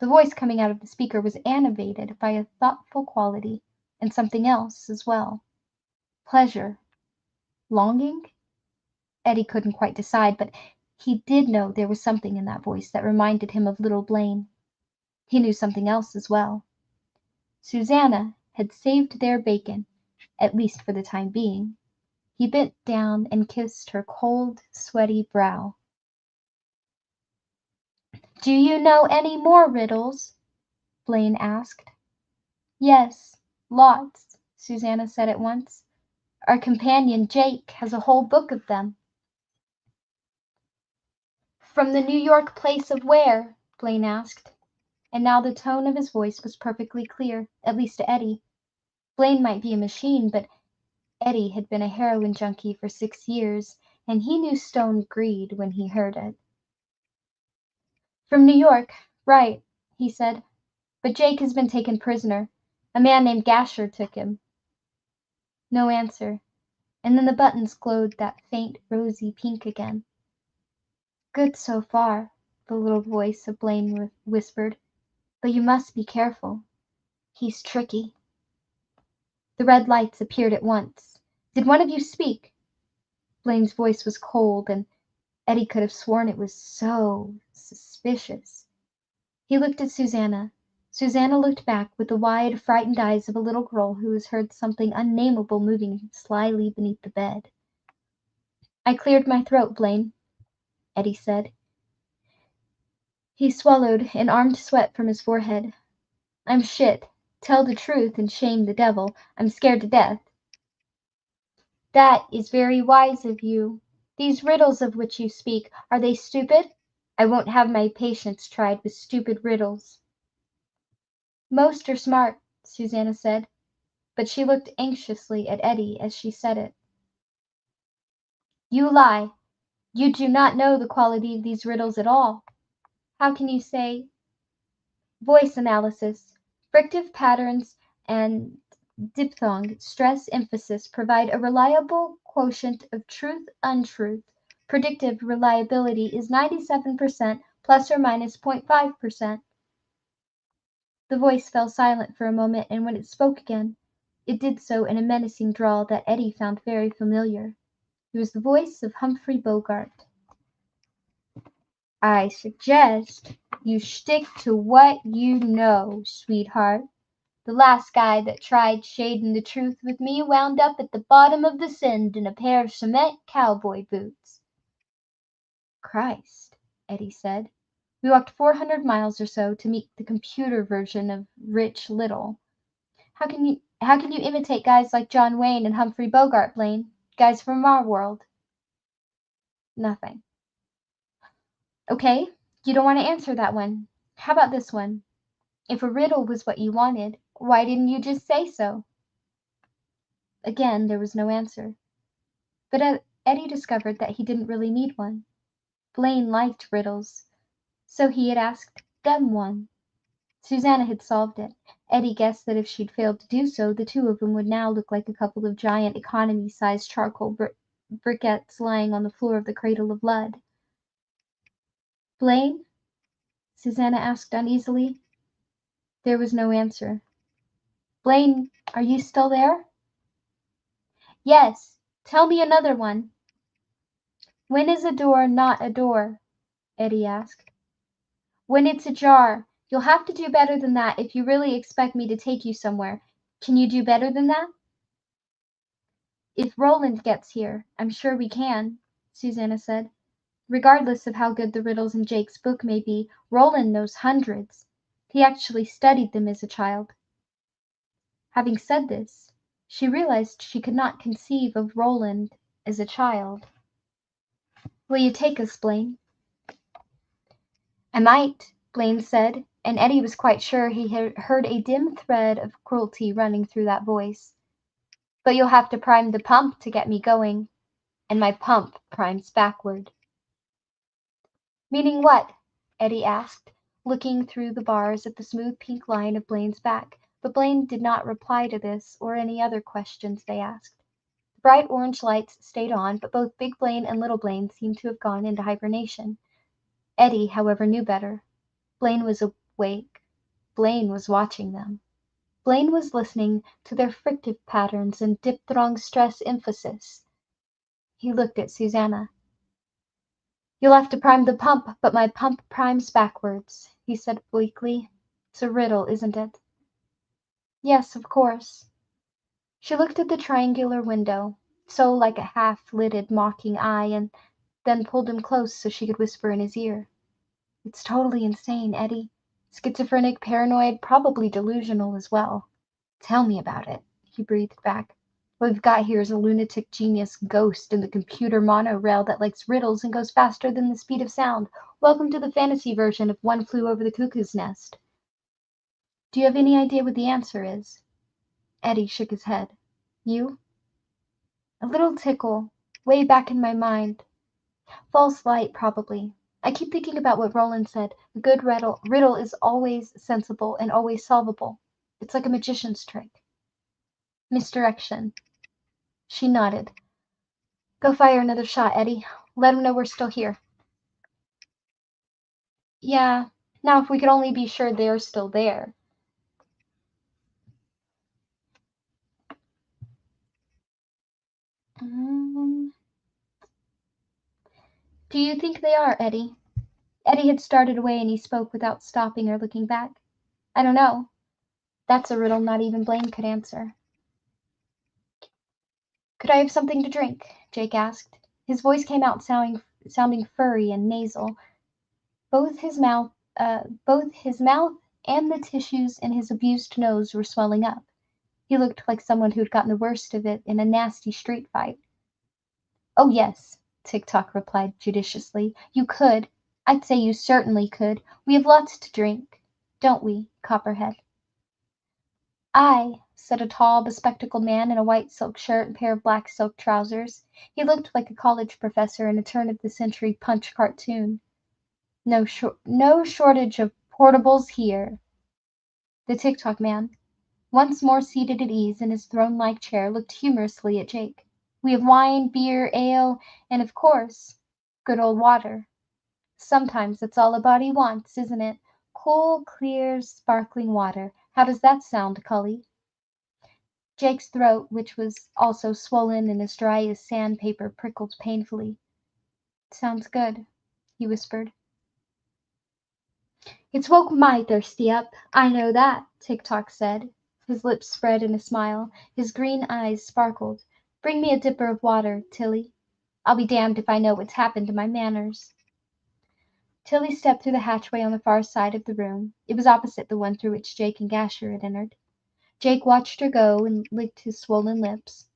The voice coming out of the speaker was animated by a thoughtful quality, and something else as well. Pleasure. Longing? Eddie couldn't quite decide, but he did know there was something in that voice that reminded him of little Blaine. He knew something else as well. Susanna had saved their bacon, at least for the time being. He bent down and kissed her cold, sweaty brow. Do you know any more riddles? Blaine asked. Yes, lots, Susanna said at once. Our companion Jake has a whole book of them. From the New York place of where? Blaine asked, and now the tone of his voice was perfectly clear, at least to Eddie. Blaine might be a machine, but Eddie had been a heroin junkie for 6 years, and he knew stone greed when he heard it. From New York, right, he said, but Jake has been taken prisoner. A man named Gasher took him. No answer, and then the buttons glowed that faint rosy pink again. Good so far, the little voice of Blaine whispered, but you must be careful. He's tricky. The red lights appeared at once. Did one of you speak? Blaine's voice was cold, and Eddie could have sworn it was so suspicious. He looked at Susanna. Susanna looked back with the wide, frightened eyes of a little girl who has heard something unnameable moving slyly beneath the bed. I cleared my throat, Blaine, Eddie said. He swallowed an armed sweat from his forehead. I'm shit. Tell the truth and shame the devil. I'm scared to death. That is very wise of you. These riddles of which you speak, are they stupid? I won't have my patience tried with stupid riddles. Most are smart, Susanna said, but she looked anxiously at Eddie as she said it. You lie. You do not know the quality of these riddles at all. How can you say voice analysis, frictive patterns, and Diphthong, stress, emphasis provide a reliable quotient of truth-untruth. Predictive reliability is 97% plus or minus 0.5%. The voice fell silent for a moment, and when it spoke again, it did so in a menacing drawl that Eddie found very familiar. It was the voice of Humphrey Bogart. I suggest you stick to what you know, sweetheart. The last guy that tried shading the truth with me wound up at the bottom of the Sind in a pair of cement cowboy boots. Christ, Eddie said. We walked 400 miles or so to meet the computer version of Rich Little. How can you imitate guys like John Wayne and Humphrey Bogart, Blaine? Guys from our world. Nothing. Okay, you don't want to answer that one. How about this one? If a riddle was what you wanted, why didn't you just say so? Again, there was no answer. But Eddie discovered that he didn't really need one. Blaine liked riddles, so he had asked them one. Susanna had solved it. Eddie guessed that if she'd failed to do so, the two of them would now look like a couple of giant economy-sized charcoal briquettes lying on the floor of the Cradle of Lud. Blaine? Susanna asked uneasily. There was no answer. Blaine, are you still there? Yes. Tell me another one. When is a door not a door? Eddie asked. When it's ajar. You'll have to do better than that if you really expect me to take you somewhere. Can you do better than that? If Roland gets here, I'm sure we can, Susanna said. Regardless of how good the riddles in Jake's book may be, Roland knows hundreds. He actually studied them as a child. Having said this, she realized she could not conceive of Roland as a child. Will you take us, Blaine? I might, Blaine said, and Eddie was quite sure he had heard a dim thread of cruelty running through that voice. But you'll have to prime the pump to get me going, and my pump primes backward. Meaning what? Eddie asked, looking through the bars at the smooth pink line of Blaine's back, but Blaine did not reply to this or any other questions they asked. The bright orange lights stayed on, but both Big Blaine and Little Blaine seemed to have gone into hibernation. Eddie, however, knew better. Blaine was awake. Blaine was watching them. Blaine was listening to their frictive patterns and diphthong stress emphasis. He looked at Susanna. You'll have to prime the pump, but my pump primes backwards, he said bleakly. It's a riddle, isn't it? Yes, of course. She looked at the triangular window, so like a half-lidded mocking eye, and then pulled him close so she could whisper in his ear. It's totally insane, Eddie. Schizophrenic, paranoid, probably delusional as well. Tell me about it, he breathed back. What we've got here is a lunatic genius ghost in the computer monorail that likes riddles and goes faster than the speed of sound. Welcome to the fantasy version of One Flew Over the Cuckoo's Nest. Do you have any idea what the answer is? Eddie shook his head. You? A little tickle, way back in my mind. False light, probably. I keep thinking about what Roland said. A good riddle is always sensible and always solvable. It's like a magician's trick. Misdirection. She nodded. Go fire another shot, Eddie. Let him know we're still here. Yeah. Now if we could only be sure they're still there. Do you think they are, Eddie? Eddie had started away and he spoke without stopping or looking back. I don't know. That's a riddle not even Blaine could answer. Could I have something to drink? Jake asked. His voice came out sounding furry and nasal. Both his mouth and the tissues in his abused nose were swelling up. He looked like someone who'd gotten the worst of it in a nasty street fight. Oh, yes, Tick-Tock replied judiciously. You could. I'd say you certainly could. We have lots to drink. Don't we, Copperhead? Aye, said a tall, bespectacled man in a white silk shirt and pair of black silk trousers. He looked like a college professor in a turn-of-the-century Punch cartoon. No shortage of portables here. The Tick-Tock man. once more seated at ease in his throne-like chair, looked humorously at Jake. We have wine, beer, ale, and, of course, good old water. Sometimes that's all a body wants, isn't it? Cool, clear, sparkling water. How does that sound, Cully? Jake's throat, which was also swollen and as dry as sandpaper, prickled painfully. Sounds good, he whispered. It's woke my thirsty up, I know that, Tick-Tock said. His lips spread in a smile. His green eyes sparkled. Bring me a dipper of water, Tilly. I'll be damned if I know what's happened to my manners. Tilly stepped through the hatchway on the far side of the room. It was opposite the one through which Jake and Gasher had entered. Jake watched her go and licked his swollen lips.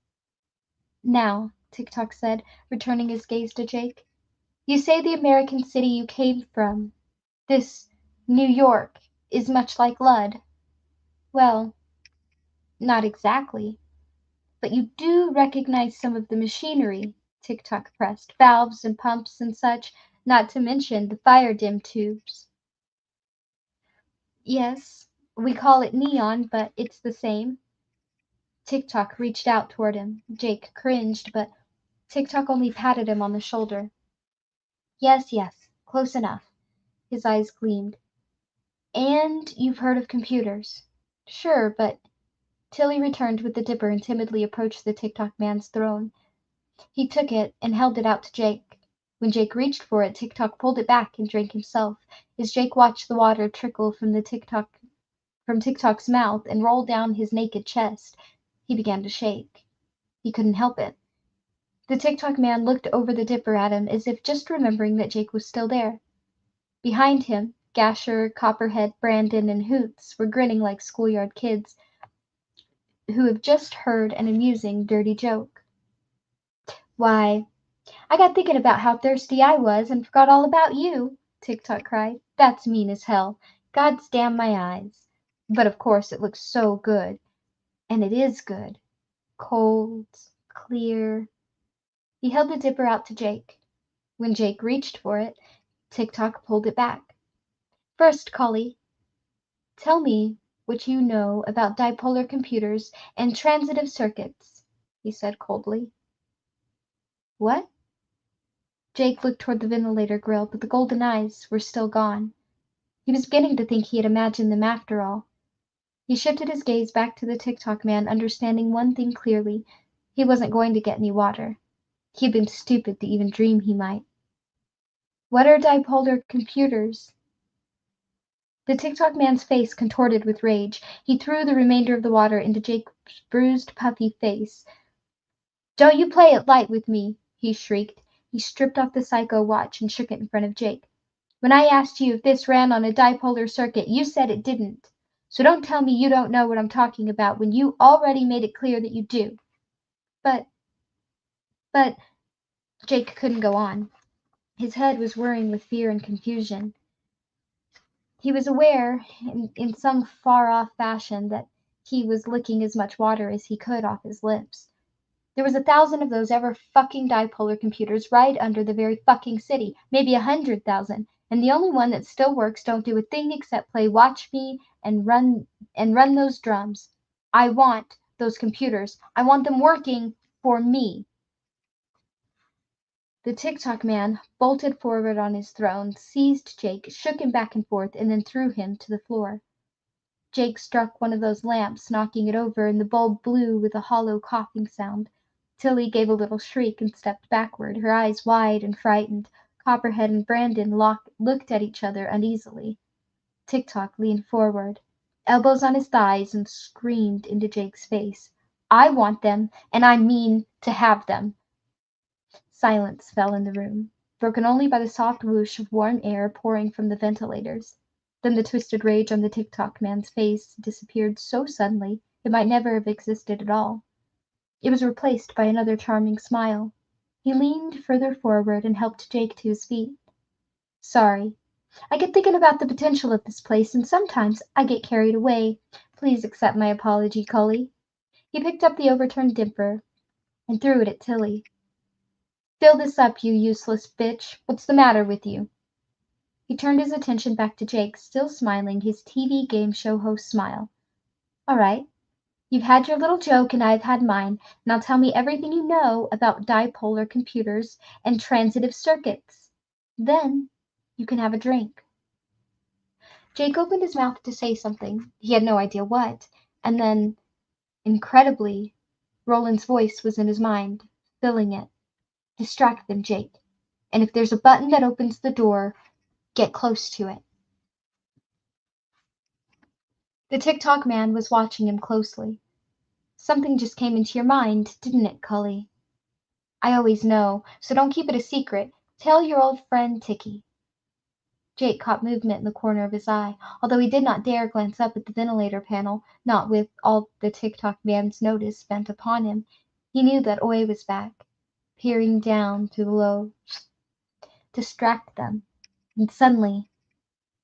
Now, Tick-Tock said, returning his gaze to Jake, you say the American city you came from, this New York, is much like Lud. Well, not exactly. But you do recognize some of the machinery, Tick-Tock pressed, valves and pumps and such, not to mention the fire-dim tubes. Yes, we call it neon, but it's the same. Tick-Tock reached out toward him. Jake cringed, but Tick-Tock only patted him on the shoulder. Yes, yes, close enough. His eyes gleamed. And you've heard of computers. Sure, but Tilly returned with the dipper and timidly approached the Tick-Tock man's throne. He took it and held it out to Jake. When Jake reached for it, Tick-Tock pulled it back and drank himself. As Jake watched the water trickle from Tick-Tock's mouth and roll down his naked chest, he began to shake. He couldn't help it. The Tick-Tock man looked over the dipper at him as if just remembering that Jake was still there. Behind him, Gasher, Copperhead, Brandon, and Hoots were grinning like schoolyard kids who have just heard an amusing, dirty joke. Why, I got thinking about how thirsty I was and forgot all about you, Tick-Tock cried. That's mean as hell. God's damn my eyes. But of course it looks so good. And it is good. Cold, clear. He held the dipper out to Jake. When Jake reached for it, Tick-Tock pulled it back. First, Cully, tell me what you know about dipolar computers and transitive circuits, he said coldly. What? Jake looked toward the ventilator grill, but the golden eyes were still gone. He was beginning to think he had imagined them after all. He shifted his gaze back to the Tick-Tock man, understanding one thing clearly. He wasn't going to get any water. He had been stupid to even dream he might. What are dipolar computers? The Tick-Tock man's face contorted with rage. He threw the remainder of the water into Jake's bruised, puffy face. Don't you play it light with me, he shrieked. He stripped off the Psycho watch and shook it in front of Jake. When I asked you if this ran on a dipolar circuit, you said it didn't. So don't tell me you don't know what I'm talking about when you already made it clear that you do. But Jake couldn't go on. His head was whirring with fear and confusion. He was aware, in some far-off fashion, that he was licking as much water as he could off his lips. There was 1,000 of those ever fucking dipolar computers right under the very fucking city, maybe 100,000, and the only one that still works don't do a thing except play Watch Me and run those drums. I want those computers. I want them working for me. The Tick-Tock man bolted forward on his throne, seized Jake, shook him back and forth, and then threw him to the floor. Jake struck one of those lamps, knocking it over, and the bulb blew with a hollow coughing sound. Tilly gave a little shriek and stepped backward, her eyes wide and frightened. Copperhead and Brandon looked at each other uneasily. Tick-Tock leaned forward, elbows on his thighs, and screamed into Jake's face. I want them, and I mean to have them. Silence fell in the room, broken only by the soft whoosh of warm air pouring from the ventilators. Then the twisted rage on the Tick-Tock man's face disappeared so suddenly it might never have existed at all. It was replaced by another charming smile. He leaned further forward and helped Jake to his feet. Sorry. I get thinking about the potential of this place, and sometimes I get carried away. Please accept my apology, Cully. He picked up the overturned dipper and threw it at Tilly. Fill this up, you useless bitch. What's the matter with you? He turned his attention back to Jake, still smiling his TV game show host smile. All right. You've had your little joke and I've had mine. Now tell me everything you know about dipolar computers and transitive circuits. Then you can have a drink." Jake opened his mouth to say something, he had no idea what, and then, incredibly, Roland's voice was in his mind, filling it. "Distract them, Jake. And if there's a button that opens the door, get close to it." The TikTok man was watching him closely. "Something just came into your mind, didn't it, Cully?" "I always know, so don't keep it a secret. Tell your old friend Tiki." Jake caught movement in the corner of his eye, although he did not dare glance up at the ventilator panel, not with all the TikTok man's notice bent upon him. He knew that Oy was back, peering down through the low. Distract them. And suddenly,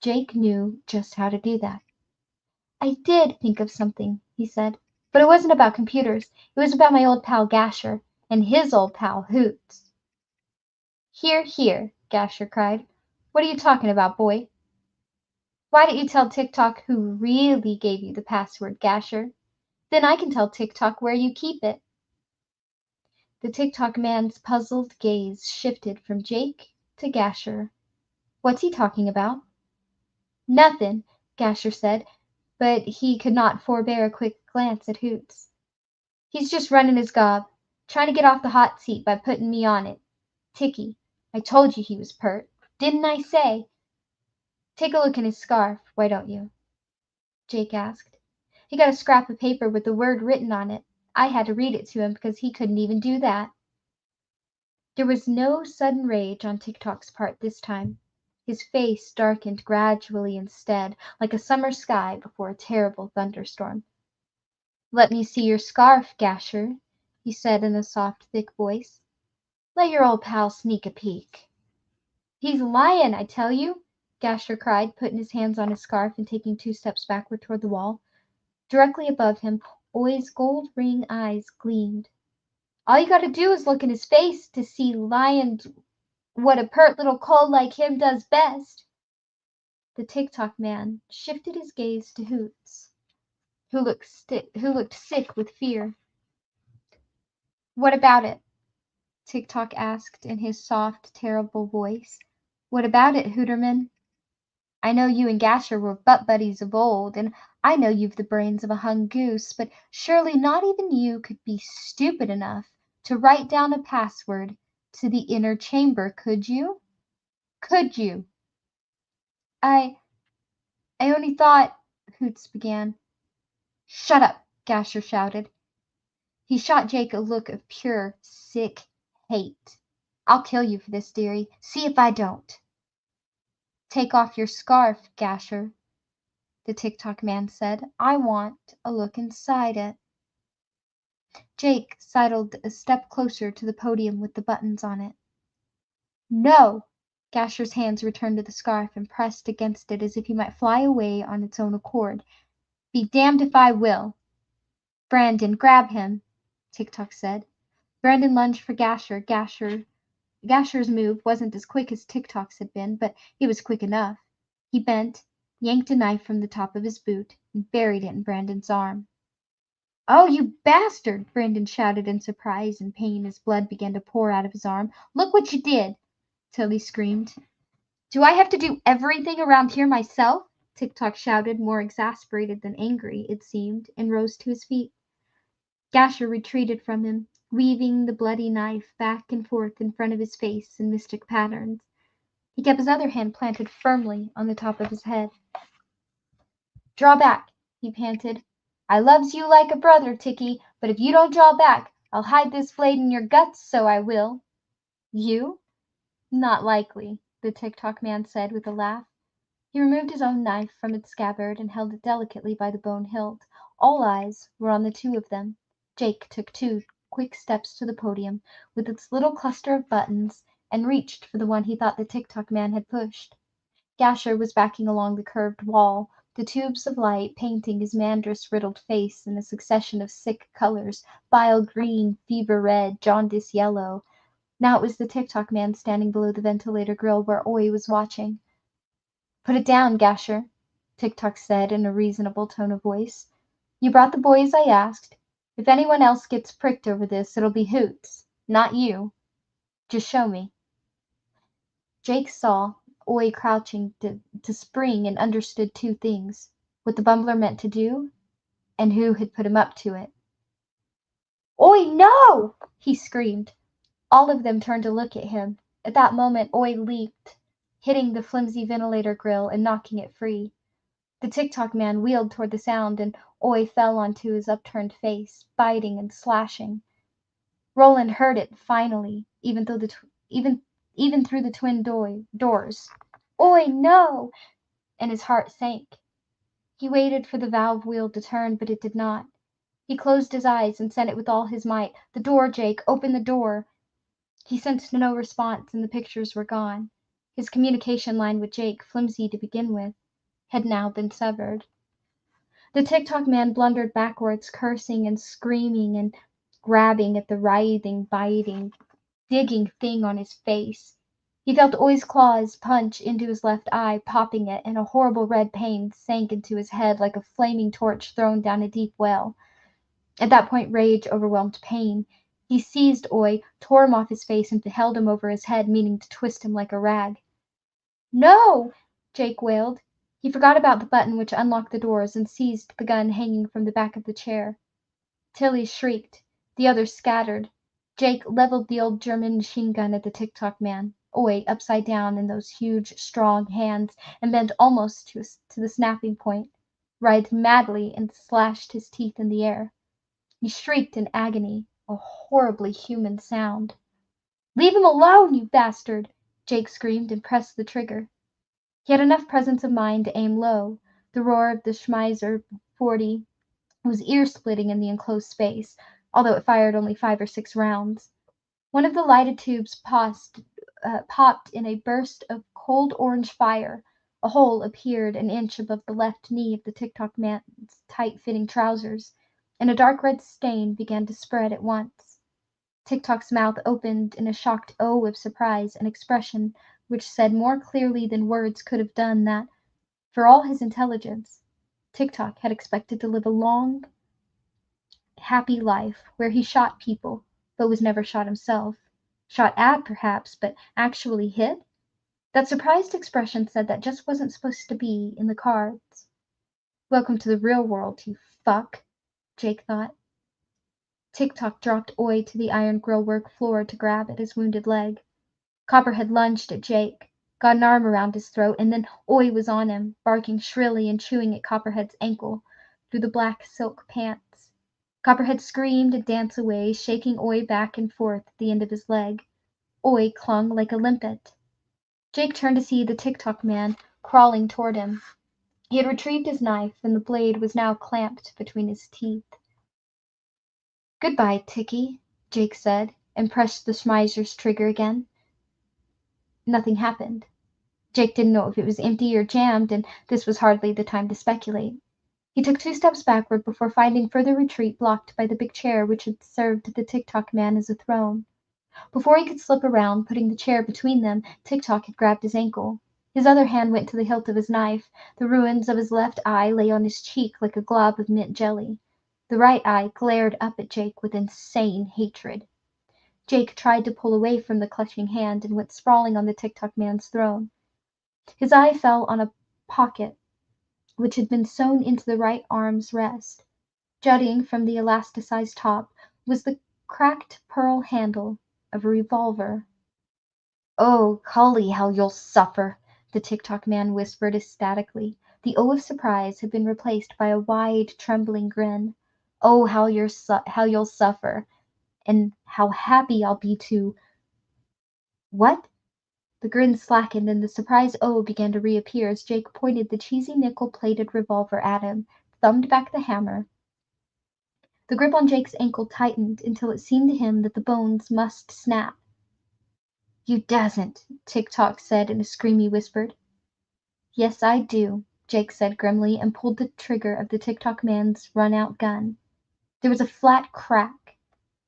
Jake knew just how to do that. "I did think of something," he said, "but it wasn't about computers. It was about my old pal Gasher, and his old pal Hoots." "Hear, hear!" Gasher cried. "What are you talking about, boy?" "Why don't you tell TikTok who really gave you the password, Gasher? Then I can tell TikTok where you keep it." The TikTok man's puzzled gaze shifted from Jake to Gasher. "What's he talking about?" "Nothin'," Gasher said, but he could not forbear a quick glance at Hoots. "He's just running his gob, trying to get off the hot seat by putting me on it. Tiki, I told you he was pert. Didn't I say?" "Take a look in his scarf, why don't you?" Jake asked. "He got a scrap of paper with the word written on it. I had to read it to him because he couldn't even do that." There was no sudden rage on TikTok's part this time. His face darkened gradually instead, like a summer sky before a terrible thunderstorm. "Let me see your scarf, Gasher," he said in a soft, thick voice. "Let your old pal sneak a peek." "He's lying, I tell you!" Gasher cried, putting his hands on his scarf and taking 2 steps backward toward the wall. Directly above him, Oy's gold ring eyes gleamed. "All you gotta do is look in his face to see lying what a pert little colt like him does best." The TikTok man shifted his gaze to Hoots, who looked sick with fear. "What about it?" TikTok asked in his soft, terrible voice. "What about it, Hooterman? I know you and Gasher were butt-buddies of old, and I know you've the brains of a hung goose, but surely not even you could be stupid enough to write down a password to the inner chamber, could you? Could you?" I only thought," Hoots began. "Shut up!" Gasher shouted. He shot Jake a look of pure, sick hate. "I'll kill you for this, dearie. See if I don't." "Take off your scarf, Gasher," the TikTok man said. "I want a look inside it." Jake sidled a step closer to the podium with the buttons on it. "No!" Gasher's hands returned to the scarf and pressed against it as if he might fly away on its own accord. "Be damned if I will." "Brandon, grab him," TikTok said. Brandon lunged for Gasher. Gasher's move wasn't as quick as TikTok's had been, but it was quick enough. He bent, yanked a knife from the top of his boot, and buried it in Brandon's arm. "Oh, you bastard!" Brandon shouted in surprise and pain as blood began to pour out of his arm. "Look what you did!" Tilly screamed. "Do I have to do everything around here myself?" TikTok shouted, more exasperated than angry, it seemed, and rose to his feet. Gasher retreated from him, weaving the bloody knife back and forth in front of his face in mystic patterns. He kept his other hand planted firmly on the top of his head. "Draw back," he panted. "I loves you like a brother, Tiki, but if you don't draw back, I'll hide this blade in your guts, so I will." "You? Not likely," the TikTok man said with a laugh. He removed his own knife from its scabbard and held it delicately by the bone hilt. All eyes were on the two of them. Jake took 2 quick steps to the podium, with its little cluster of buttons, and reached for the one he thought the TikTok man had pushed. Gasher was backing along the curved wall, the tubes of light painting his mandrus-riddled face in a succession of sick colors, bile green, fever red, jaundice yellow. Now it was the TikTok man standing below the ventilator grill where Oy was watching. "Put it down, Gasher," TikTok said in a reasonable tone of voice. You brought the boys I asked. If anyone else gets pricked over this, it'll be Hoots, not you. Just show me." Jake saw Oi crouching to spring and understood two things: what the bumbler meant to do, and who had put him up to it. "Oi, no!" he screamed. All of them turned to look at him. At that moment Oi leaped, hitting the flimsy ventilator grill and knocking it free. The Tick-Tock man wheeled toward the sound, and Oi fell onto his upturned face, biting and slashing. Roland heard it finally, even through the twin doors. "Oi, no!" and his heart sank. He waited for the valve wheel to turn, but it did not. He closed his eyes and sent it with all his might. "The door, Jake! Open the door!" He sensed no response, and the pictures were gone. His communication line with Jake, flimsy to begin with, had now been severed. The Tick-Tock man blundered backwards, cursing and screaming and grabbing at the writhing, biting, digging thing on his face. He felt Oi's claws punch into his left eye, popping it, and a horrible red pain sank into his head like a flaming torch thrown down a deep well. At that point rage overwhelmed pain. He seized Oi, tore him off his face, and held him over his head, meaning to twist him like a rag. "No!" Jake wailed. He forgot about the button which unlocked the doors and seized the gun hanging from the back of the chair. Tilly shrieked. The others scattered. Jake leveled the old German machine gun at the Tick-Tock man, Oi upside down in those huge, strong hands, and bent almost to the snapping point, writhed madly, and slashed his teeth in the air. He shrieked in agony, a horribly human sound. "Leave him alone, you bastard!" Jake screamed and pressed the trigger. He had enough presence of mind to aim low. The roar of the Schmeisser .40 was ear-splitting in the enclosed space, although it fired only 5 or 6 rounds. One of the lighted tubes popped in a burst of cold orange fire. A hole appeared an inch above the left knee of the Tick-Tock man's tight-fitting trousers, and a dark red stain began to spread at once. Tick-Tock's mouth opened in a shocked O of surprise, an expression which said more clearly than words could have done that, for all his intelligence, Tick-Tock had expected to live a long, happy life, where he shot people, but was never shot himself. Shot at, perhaps, but actually hit? That surprised expression said that just wasn't supposed to be in the cards. "Welcome to the real world, you fuck," Jake thought. Tick-Tock dropped Oi to the iron grillwork floor to grab at his wounded leg. Copperhead lunged at Jake, got an arm around his throat, and then Oi was on him, barking shrilly and chewing at Copperhead's ankle through the black silk pants. Copperhead screamed and danced away, shaking Oi back and forth at the end of his leg. Oi clung like a limpet. Jake turned to see the Tick-Tock man crawling toward him. He had retrieved his knife, and the blade was now clamped between his teeth. "Goodbye, Ticky," Jake said, and pressed the Schmeisser's trigger again. Nothing happened. Jake didn't know if it was empty or jammed, and this was hardly the time to speculate. He took 2 steps backward before finding further retreat blocked by the big chair which had served the Tick-Tock man as a throne. Before he could slip around, putting the chair between them, Tick-Tock had grabbed his ankle. His other hand went to the hilt of his knife. The ruins of his left eye lay on his cheek like a glob of mint jelly. The right eye glared up at Jake with insane hatred. Jake tried to pull away from the clutching hand and went sprawling on the Tick-Tock man's throne. His eye fell on a pocket which had been sewn into the right arm's rest. Jutting from the elasticized top was the cracked pearl handle of a revolver. "Oh, Cully, how you'll suffer," the Tick-Tock man whispered ecstatically. The O of surprise had been replaced by a wide, trembling grin. "Oh, how you'll suffer, and how happy I'll be to—" "What?" The grin slackened, and the surprised O began to reappear as Jake pointed the cheesy nickel-plated revolver at him, thumbed back the hammer. The grip on Jake's ankle tightened until it seemed to him that the bones must snap. "You dasn't," Tick-Tock said in a screamy whisper. "Yes, I do," Jake said grimly, and pulled the trigger of the Tick-Tock man's run-out gun. There was a flat crack,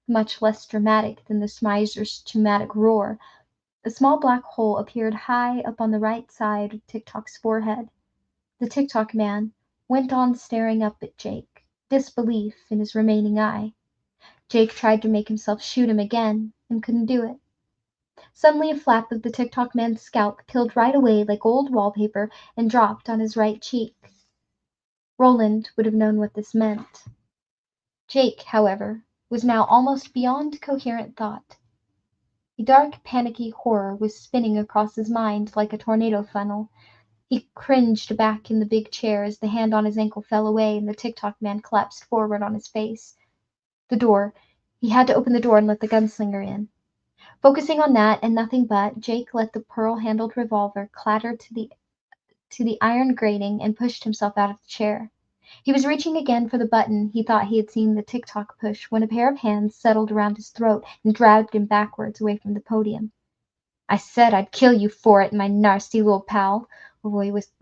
much less dramatic than the Schmeisser's dramatic roar. A small black hole appeared high up on the right side of Tick-Tock's forehead. The Tick-Tock man went on staring up at Jake. disbelief in his remaining eye. Jake tried to make himself shoot him again, and couldn't do it. Suddenly a flap of the Tick-Tock man's scalp peeled right away like old wallpaper and dropped on his right cheek. Roland would have known what this meant. Jake, however, was now almost beyond coherent thought. A dark, panicky horror was spinning across his mind like a tornado funnel. He cringed back in the big chair as the hand on his ankle fell away and the Tick-Tock man collapsed forward on his face. The door. He had to open the door and let the gunslinger in. Focusing on that and nothing but, Jake let the pearl-handled revolver clatter to the iron grating and pushed himself out of the chair. He was reaching again for the button he thought he had seen the Tick-Tock push when a pair of hands settled around his throat and dragged him backwards away from the podium. "I said I'd kill you for it, my nasty little pal," a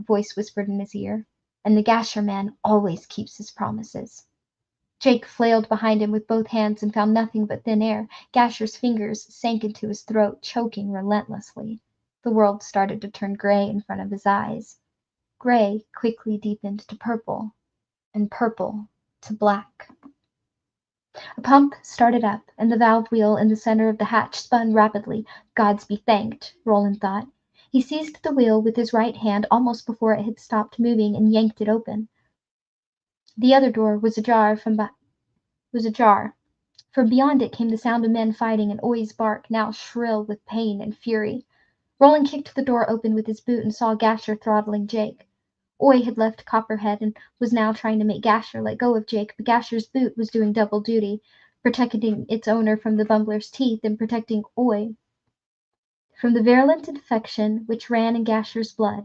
voice whispered in his ear. "And the Gasher man always keeps his promises." Jake flailed behind him with both hands and found nothing but thin air. Gasher's fingers sank into his throat, choking relentlessly. The world started to turn gray in front of his eyes. Gray quickly deepened to purple, and purple to black. A pump started up, and the valve wheel in the center of the hatch spun rapidly. Gods be thanked, Roland thought. He seized the wheel with his right hand almost before it had stopped moving and yanked it open. The other door was ajar. From beyond it came the sound of men fighting and Oi's bark, now shrill with pain and fury. Roland kicked the door open with his boot and saw Gasher throttling Jake. Oi had left Copperhead and was now trying to make Gasher let go of Jake, but Gasher's boot was doing double duty, protecting its owner from the bumbler's teeth and protecting Oi from the virulent infection which ran in Gasher's blood.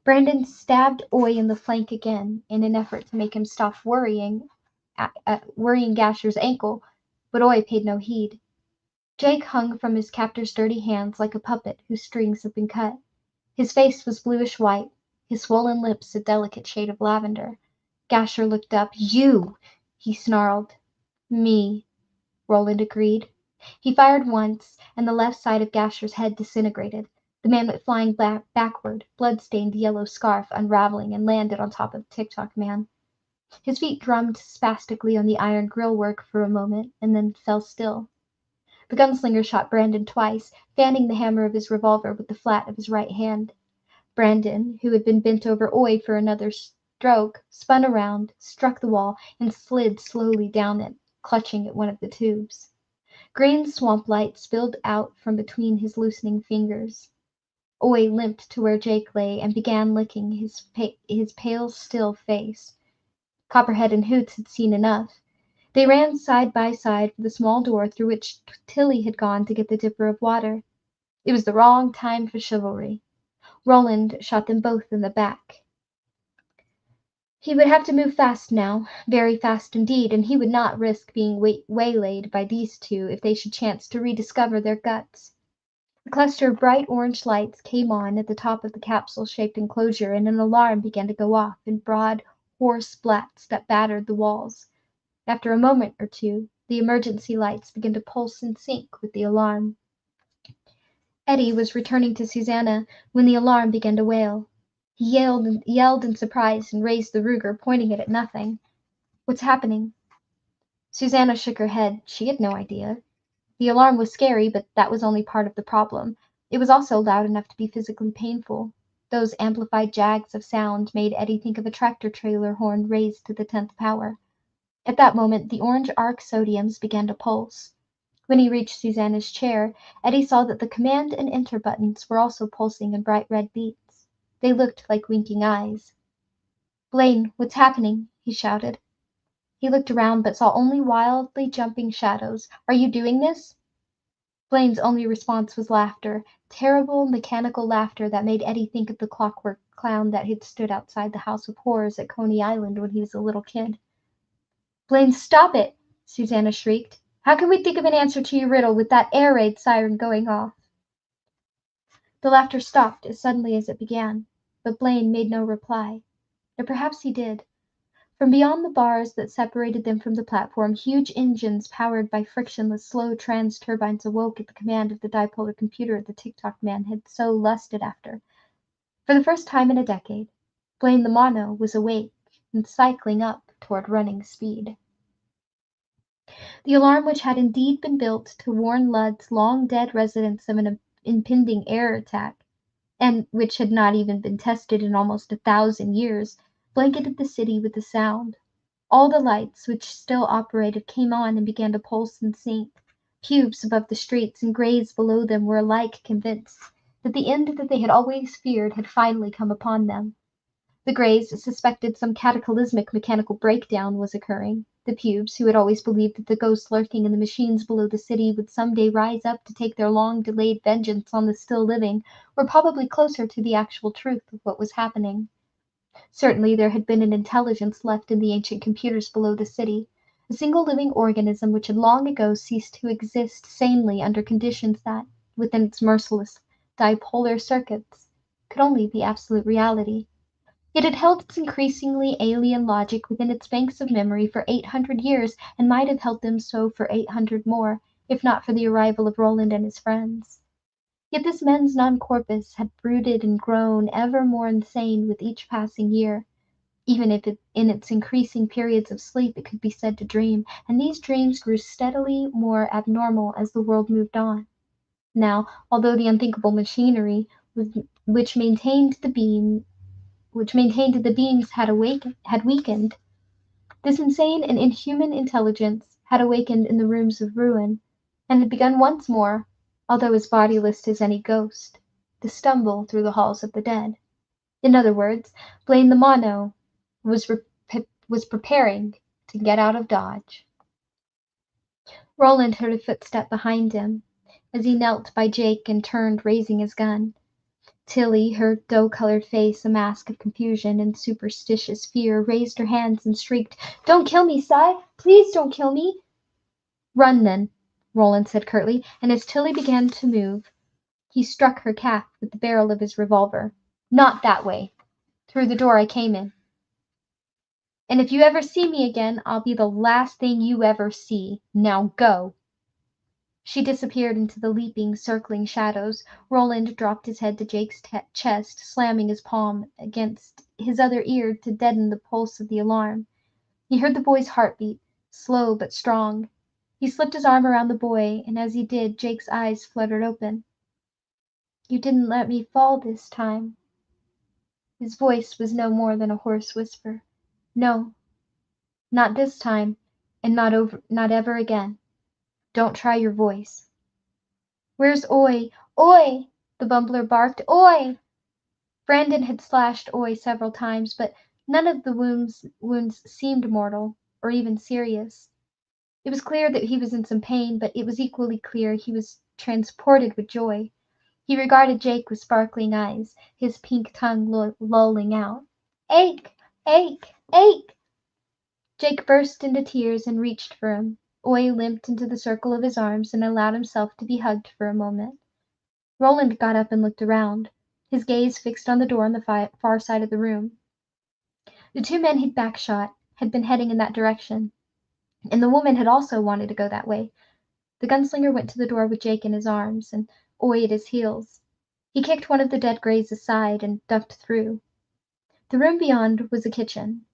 Brandon stabbed Oi in the flank again in an effort to make him stop worrying Gasher's ankle, but Oi paid no heed. Jake hung from his captor's dirty hands like a puppet whose strings have been cut. His face was bluish-white, his swollen lips a delicate shade of lavender. Gasher looked up. "You!" he snarled. "Me," Roland agreed. He fired once, and the left side of Gasher's head disintegrated. The man went flying backward, blood-stained yellow scarf unraveling, and landed on top of the Tick-Tock man. His feet drummed spastically on the iron grill-work for a moment, and then fell still. The gunslinger shot Brandon twice, fanning the hammer of his revolver with the flat of his right hand. Brandon, who had been bent over Oi for another stroke, spun around, struck the wall, and slid slowly down it, clutching at one of the tubes. Green swamp light spilled out from between his loosening fingers. Oi limped to where Jake lay and began licking his pale, still face. Copperhead and Hoots had seen enough. They ran side by side for the small door through which Tilly had gone to get the dipper of water. It was the wrong time for chivalry. Roland shot them both in the back. He would have to move fast now, very fast indeed, and he would not risk being waylaid by these two if they should chance to rediscover their guts. A cluster of bright orange lights came on at the top of the capsule-shaped enclosure, and an alarm began to go off in broad, hoarse blats that battered the walls. After a moment or two, the emergency lights began to pulse in sync with the alarm. Eddie was returning to Susanna when the alarm began to wail. He yelled in surprise and raised the Ruger, pointing it at nothing. "What's happening?" Susanna shook her head. She had no idea. The alarm was scary, but that was only part of the problem. It was also loud enough to be physically painful. Those amplified jags of sound made Eddie think of a tractor-trailer horn raised to the 10th power. At that moment, the orange arc sodiums began to pulse. When he reached Susanna's chair, Eddie saw that the command and enter buttons were also pulsing in bright red beats. They looked like winking eyes. "Blaine, what's happening?" he shouted. He looked around but saw only wildly jumping shadows. "Are you doing this?" Blaine's only response was laughter, terrible mechanical laughter that made Eddie think of the clockwork clown that had stood outside the House of Horrors at Coney Island when he was a little kid. "Blaine, stop it!" Susanna shrieked. "How can we think of an answer to your riddle with that air raid siren going off?" The laughter stopped as suddenly as it began, but Blaine made no reply. Or perhaps he did. From beyond the bars that separated them from the platform, huge engines powered by frictionless, slow trans-turbines awoke at the command of the dipolar computer the Tick-Tock man had so lusted after. For the first time in a decade, Blaine the Mono was awake and cycling up toward running speed. The alarm, which had indeed been built to warn Ludd's long-dead residents of an impending air attack, and which had not even been tested in almost 1,000 years, blanketed the city with the sound. All the lights, which still operated, came on and began to pulse and sink. Cubes above the streets and grays below them were alike convinced that the end that they had always feared had finally come upon them. The Greys suspected some cataclysmic mechanical breakdown was occurring. The Pubes, who had always believed that the ghosts lurking in the machines below the city would some day rise up to take their long-delayed vengeance on the still living, were probably closer to the actual truth of what was happening. Certainly there had been an intelligence left in the ancient computers below the city, a single living organism which had long ago ceased to exist sanely under conditions that, within its merciless dipolar circuits, could only be absolute reality. It had held its increasingly alien logic within its banks of memory for 800 years, and might have held them so for 800 more, if not for the arrival of Roland and his friends. Yet this mens non corpus had brooded and grown ever more insane with each passing year, even if in its increasing periods of sleep it could be said to dream, and these dreams grew steadily more abnormal as the world moved on. Now, although the unthinkable machinery which maintained the beams had weakened, this insane and inhuman intelligence had awakened in the rooms of ruin, and had begun once more, although as bodiless as any ghost, to stumble through the halls of the dead. In other words, Blaine the Mono was preparing to get out of Dodge. Roland heard a footstep behind him as he knelt by Jake and turned, raising his gun. Tilly, her dough-colored face a mask of confusion and superstitious fear, raised her hands and shrieked, "Don't kill me, Si! Please don't kill me!" "Run, then," Roland said curtly, and as Tilly began to move, he struck her calf with the barrel of his revolver. "Not that way. Through the door I came in. And if you ever see me again, I'll be the last thing you ever see. Now go!" She disappeared into the leaping, circling shadows. Roland dropped his head to Jake's chest, slamming his palm against his other ear to deaden the pulse of the alarm. He heard the boy's heartbeat, slow but strong. He slipped his arm around the boy, and as he did, Jake's eyes fluttered open. "You didn't let me fall this time." His voice was no more than a hoarse whisper. "No, not this time, and not ever again. Don't try your voice." "Where's Oi? Oi!" the bumbler barked. "Oi!" Brandon had slashed Oi several times, but none of the wounds seemed mortal, or even serious. It was clear that he was in some pain, but it was equally clear he was transported with joy. He regarded Jake with sparkling eyes, his pink tongue lolling out. "Ache! Ache! Ache!" Jake burst into tears and reached for him. Oi limped into the circle of his arms and allowed himself to be hugged for a moment. Roland got up and looked around, his gaze fixed on the door on the far side of the room. The two men he'd backshot had been heading in that direction, and the woman had also wanted to go that way. The gunslinger went to the door with Jake in his arms, and Oi at his heels. He kicked one of the dead Greys aside and ducked through. The room beyond was a kitchen.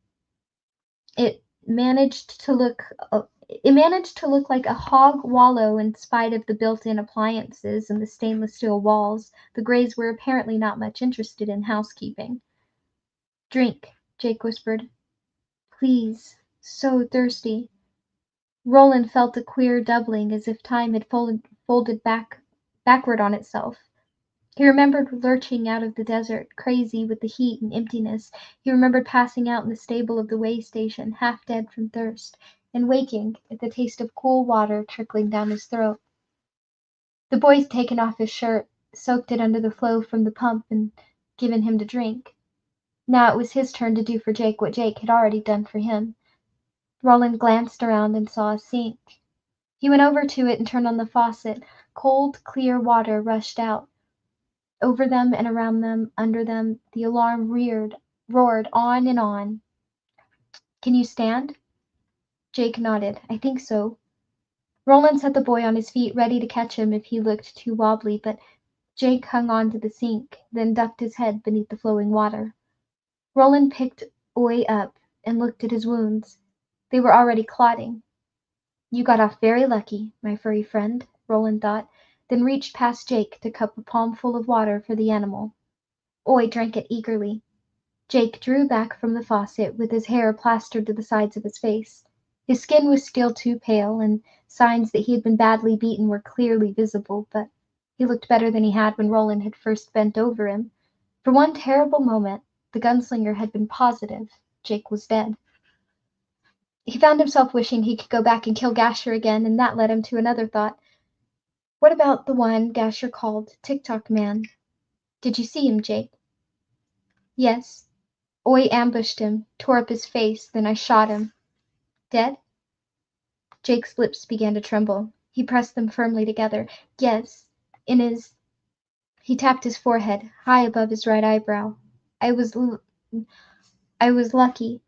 It managed to look like a hog wallow in spite of the built-in appliances and the stainless steel walls. The Greys were apparently not much interested in housekeeping. "Drink," Jake whispered. "Please. So thirsty." Roland felt a queer doubling, as if time had folded backward on itself. He remembered lurching out of the desert, crazy with the heat and emptiness. He remembered passing out in the stable of the way station, half dead from thirst, and waking at the taste of cool water trickling down his throat. The boy had taken off his shirt, soaked it under the flow from the pump, and given him to drink. Now it was his turn to do for Jake what Jake had already done for him. Roland glanced around and saw a sink. He went over to it and turned on the faucet. Cold, clear water rushed out. Over them and around them, under them, the alarm roared on and on. "Can you stand?" Jake nodded. "I think so." Roland set the boy on his feet, ready to catch him if he looked too wobbly, but Jake hung on to the sink, then ducked his head beneath the flowing water. Roland picked Oi up and looked at his wounds. They were already clotting. You got off very lucky, my furry friend, Roland thought, then reached past Jake to cup a palmful of water for the animal. Oy drank it eagerly. Jake drew back from the faucet with his hair plastered to the sides of his face. His skin was still too pale, and signs that he had been badly beaten were clearly visible, but he looked better than he had when Roland had first bent over him. For one terrible moment, the gunslinger had been positive Jake was dead. He found himself wishing he could go back and kill Gasher again, and that led him to another thought. What about the one Gasher called TikTok Man? Did you see him, Jake? Yes. Oy ambushed him, tore up his face, then I shot him. Dead? Jake's lips began to tremble. He pressed them firmly together. Yes. He tapped his forehead, high above his right eyebrow. I was lucky.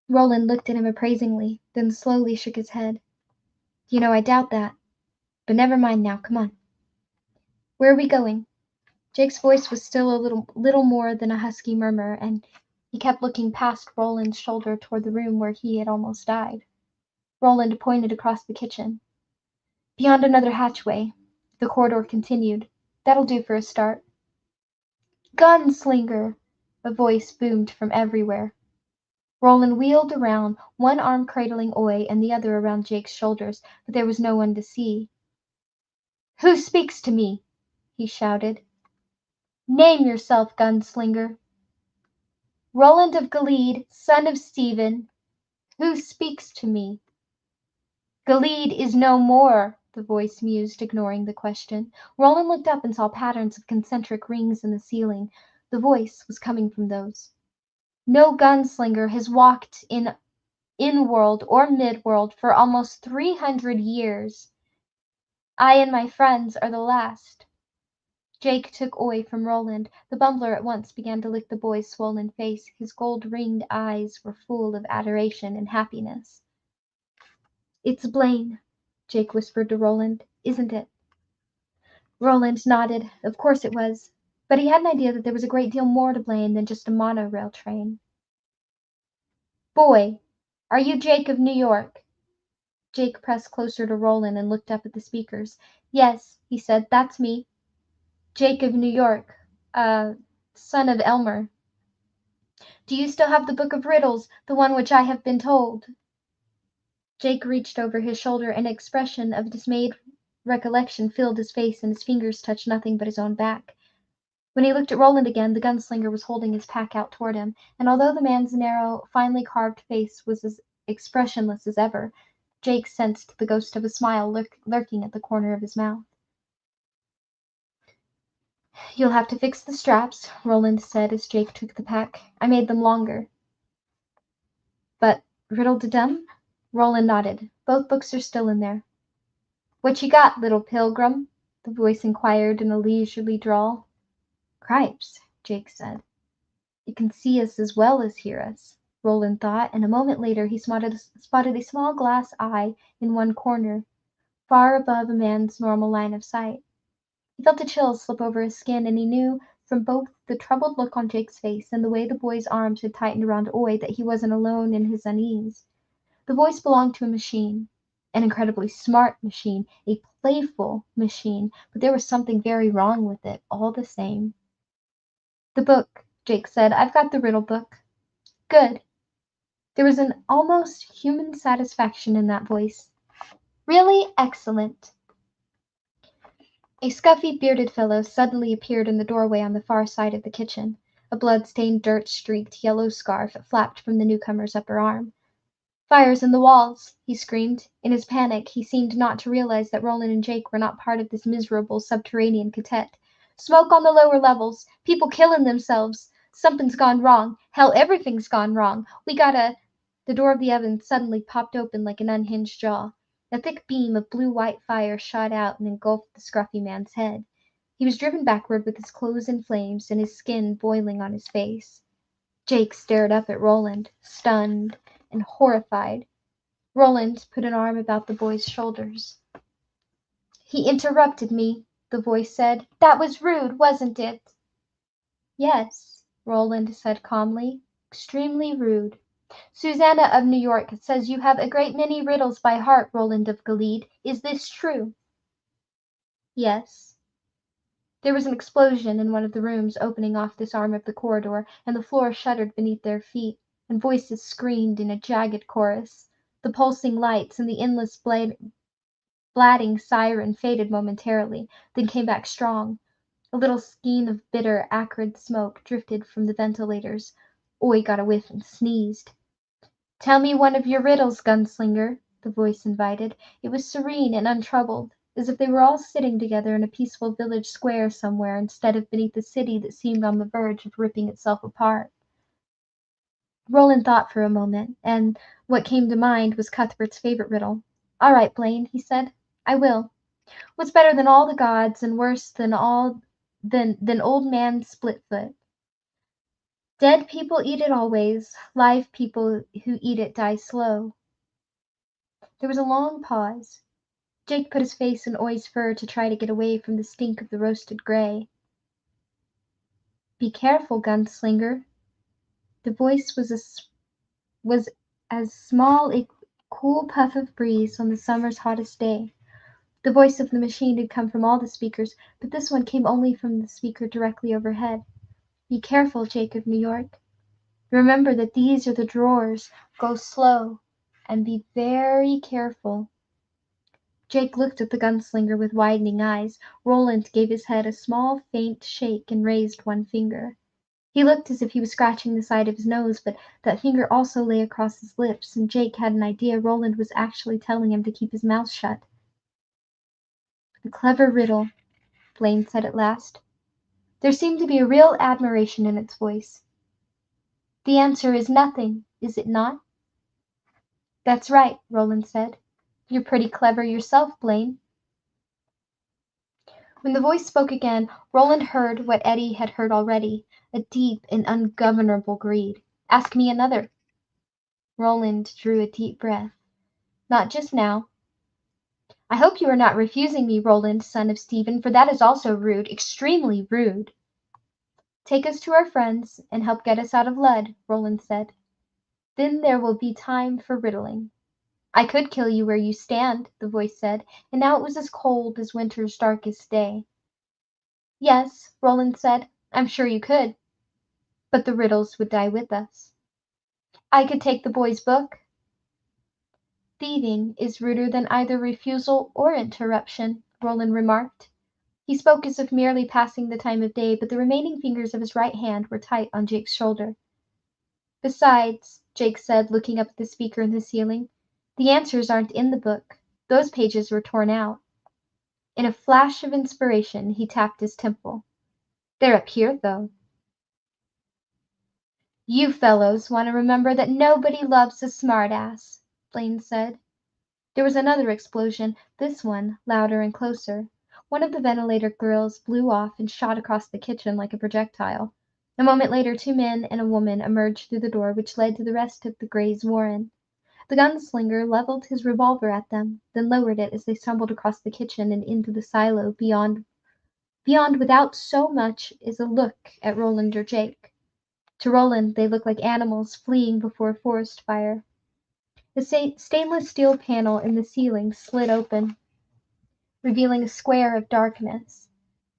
Roland looked at him appraisingly, then slowly shook his head. You know, I doubt that. But never mind now, come on. Where are we going? Jake's voice was still a little more than a husky murmur, and he kept looking past Roland's shoulder toward the room where he had almost died. Roland pointed across the kitchen. Beyond another hatchway. The corridor continued. That'll do for a start. Gunslinger! A voice boomed from everywhere. Roland wheeled around, one arm cradling Oy and the other around Jake's shoulders, but there was no one to see. Who speaks to me? He shouted. Name yourself, gunslinger. Roland of Gilead, son of Stephen. Who speaks to me? Gilead is no more, the voice mused, ignoring the question. Roland looked up and saw patterns of concentric rings in the ceiling. The voice was coming from those. No gunslinger has walked in-world or mid-world for almost 300 years. I and my friends are the last. Jake took Oy from Roland. The bumbler at once began to lick the boy's swollen face. His gold-ringed eyes were full of adoration and happiness. It's Blaine, Jake whispered to Roland, isn't it? Roland nodded. Of course it was. But he had an idea that there was a great deal more to Blaine than just a monorail train. Boy, are you Jake of New York? Jake pressed closer to Roland and looked up at the speakers. Yes, he said, that's me. Jake of New York, son of Elmer. Do you still have the Book of Riddles, the one which I have been told? Jake reached over his shoulder. An expression of dismayed recollection filled his face, and his fingers touched nothing but his own back. When he looked at Roland again, the gunslinger was holding his pack out toward him, and although the man's narrow, finely carved face was as expressionless as ever, Jake sensed the ghost of a smile lurking at the corner of his mouth. You'll have to fix the straps, Roland said as Jake took the pack. I made them longer. But Riddle-de-Dum? Roland nodded. Both books are still in there. What you got, little pilgrim? The voice inquired in a leisurely drawl. Cripes, Jake said. It can see us as well as hear us, Roland thought, and a moment later he spotted a small glass eye in one corner, far above a man's normal line of sight. He felt a chill slip over his skin, and he knew from both the troubled look on Jake's face and the way the boy's arms had tightened around Oy that he wasn't alone in his unease. The voice belonged to a machine, an incredibly smart machine, a playful machine, but there was something very wrong with it, all the same. The book, Jake said. I've got the riddle book. Good. There was an almost human satisfaction in that voice. Really excellent. A scuffy, bearded fellow suddenly appeared in the doorway on the far side of the kitchen. A blood-stained, dirt-streaked yellow scarf flapped from the newcomer's upper arm. Fires in the walls, he screamed. In his panic, he seemed not to realize that Roland and Jake were not part of this miserable subterranean quartet. Smoke on the lower levels. People killing themselves. Something's gone wrong. Hell, everything's gone wrong. We gotta... The door of the oven suddenly popped open like an unhinged jaw. A thick beam of blue-white fire shot out and engulfed the scruffy man's head. He was driven backward with his clothes in flames and his skin boiling on his face. Jake stared up at Roland, stunned and horrified. Roland put an arm about the boy's shoulders. He interrupted me, the voice said. That was rude, wasn't it? Yes, Roland said calmly. Extremely rude. Susanna of New York says you have a great many riddles by heart, Roland of Gilead. Is this true? Yes. There was an explosion in one of the rooms opening off this arm of the corridor, and the floor shuddered beneath their feet, and voices screamed in a jagged chorus. The pulsing lights and the endless blatting siren faded momentarily, then came back strong. A little skein of bitter, acrid smoke drifted from the ventilators. Oy got a whiff and sneezed. "Tell me one of your riddles, Gunslinger," the voice invited. It was serene and untroubled, as if they were all sitting together in a peaceful village square somewhere instead of beneath a city that seemed on the verge of ripping itself apart. Roland thought for a moment, and what came to mind was Cuthbert's favorite riddle. "All right, Blaine," he said. "I will. What's better than all the gods and worse than old man Splitfoot? Dead people eat it always, live people who eat it die slow." There was a long pause. Jake put his face in Oy's fur to try to get away from the stink of the roasted gray. "Be careful, Gunslinger." The voice was as small a cool puff of breeze on the summer's hottest day. The voice of the machine had come from all the speakers, but this one came only from the speaker directly overhead. "Be careful, Jake of New York. Remember that these are the drawers. Go slow, and be very careful." Jake looked at the gunslinger with widening eyes. Roland gave his head a small, faint shake and raised one finger. He looked as if he was scratching the side of his nose, but that finger also lay across his lips, and Jake had an idea Roland was actually telling him to keep his mouth shut. "A clever riddle," Blaine said at last. There seemed to be a real admiration in its voice. "The answer is nothing, is it not?" "That's right," Roland said. "You're pretty clever yourself, Blaine." When the voice spoke again, Roland heard what Eddie had heard already, a deep and ungovernable greed. "Ask me another." Roland drew a deep breath. "Not just now." "I hope you are not refusing me, Roland, son of Stephen, for that is also rude, extremely rude." "Take us to our friends, and help get us out of Lud," Roland said. "Then there will be time for riddling." "I could kill you where you stand," the voice said, and now it was as cold as winter's darkest day. "Yes," Roland said, "I'm sure you could. But the riddles would die with us." "I could take the boy's book." "Thieving is ruder than either refusal or interruption," Roland remarked. He spoke as if merely passing the time of day, but the remaining fingers of his right hand were tight on Jake's shoulder. "Besides," Jake said, looking up at the speaker in the ceiling, "the answers aren't in the book. Those pages were torn out." In a flash of inspiration he tapped his temple. "They're up here, though." "You fellows want to remember that nobody loves a smart-ass," Blaine said. There was another explosion, this one louder and closer. One of the ventilator grills blew off and shot across the kitchen like a projectile. A moment later 2 men and a woman emerged through the door which led to the rest of the Greys' warren. The gunslinger leveled his revolver at them, then lowered it as they stumbled across the kitchen and into the silo beyond without so much as a look at Roland or Jake. To Roland they looked like animals fleeing before a forest fire. The stainless steel panel in the ceiling slid open, revealing a square of darkness.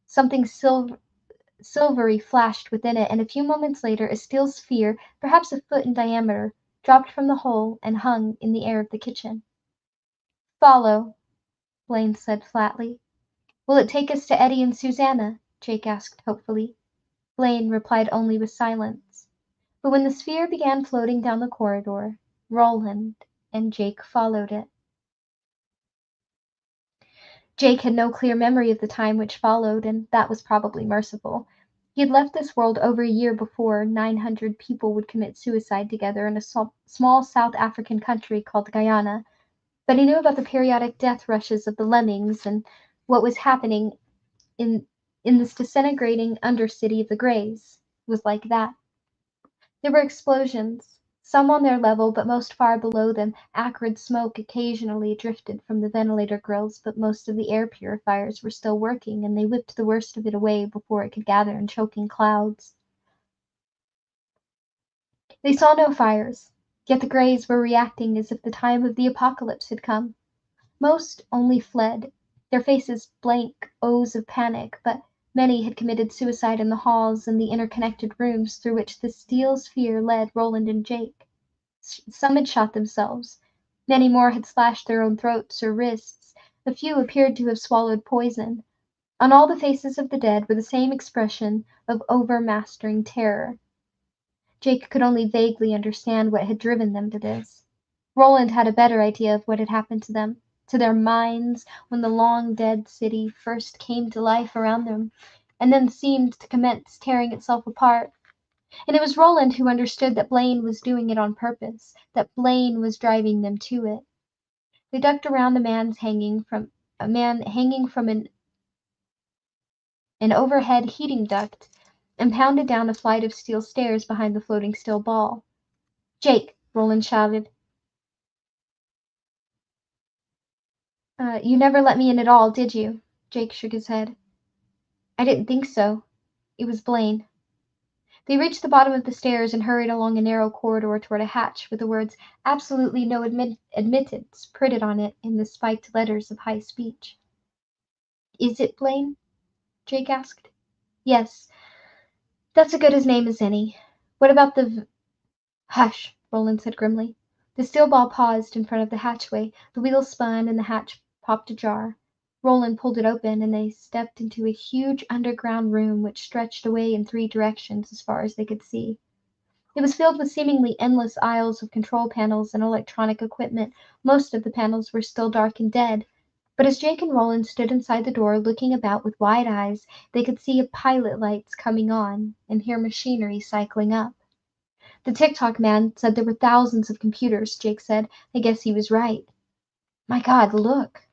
Something silvery flashed within it, and a few moments later a steel sphere, perhaps a foot in diameter, dropped from the hole and hung in the air of the kitchen. "Follow," Blaine said flatly. "Will it take us to Eddie and Susanna?" Jake asked hopefully. Blaine replied only with silence. But when the sphere began floating down the corridor, Roland and Jake followed it. Jake had no clear memory of the time which followed, and that was probably merciful. He had left this world over a year before 900 people would commit suicide together in a small South African country called Guyana, but he knew about the periodic death rushes of the lemmings and what was happening in this disintegrating undercity of the Greys was like that. There were explosions, some on their level, but most far below them. Acrid smoke occasionally drifted from the ventilator grills, but most of the air purifiers were still working, and they whipped the worst of it away before it could gather in choking clouds. They saw no fires, yet the Greys were reacting as if the time of the apocalypse had come. Most only fled, their faces blank O's of panic, but many had committed suicide in the halls and the interconnected rooms through which the steel sphere led Roland and Jake. Some had shot themselves. Many more had slashed their own throats or wrists. A few appeared to have swallowed poison. On all the faces of the dead were the same expression of overmastering terror. Jake could only vaguely understand what had driven them to this. Roland had a better idea of what had happened to them, to their minds, when the long-dead city first came to life around them, and then seemed to commence tearing itself apart. And it was Roland who understood that Blaine was doing it on purpose, that Blaine was driving them to it. They ducked around a man hanging from an overhead heating duct and pounded down a flight of steel stairs behind the floating steel ball. "Jake!" Roland shouted. You never let me in at all, did you?" Jake shook his head. "I didn't think so. It was Blaine." They reached the bottom of the stairs and hurried along a narrow corridor toward a hatch with the words "Absolutely no admittance" printed on it in the spiked letters of high speech. "Is it Blaine?" Jake asked. "Yes. That's as good a name as any. What about the "Hush!" Roland said grimly. The steel ball paused in front of the hatchway, the wheels spun, and the hatch popped ajar. Roland pulled it open, and they stepped into a huge underground room which stretched away in 3 directions as far as they could see. It was filled with seemingly endless aisles of control panels and electronic equipment. Most of the panels were still dark and dead, but as Jake and Roland stood inside the door looking about with wide eyes, they could see pilot lights coming on and hear machinery cycling up. "The Tick-Tock man said there were thousands of computers," Jake said. "I guess he was right. My God, look!"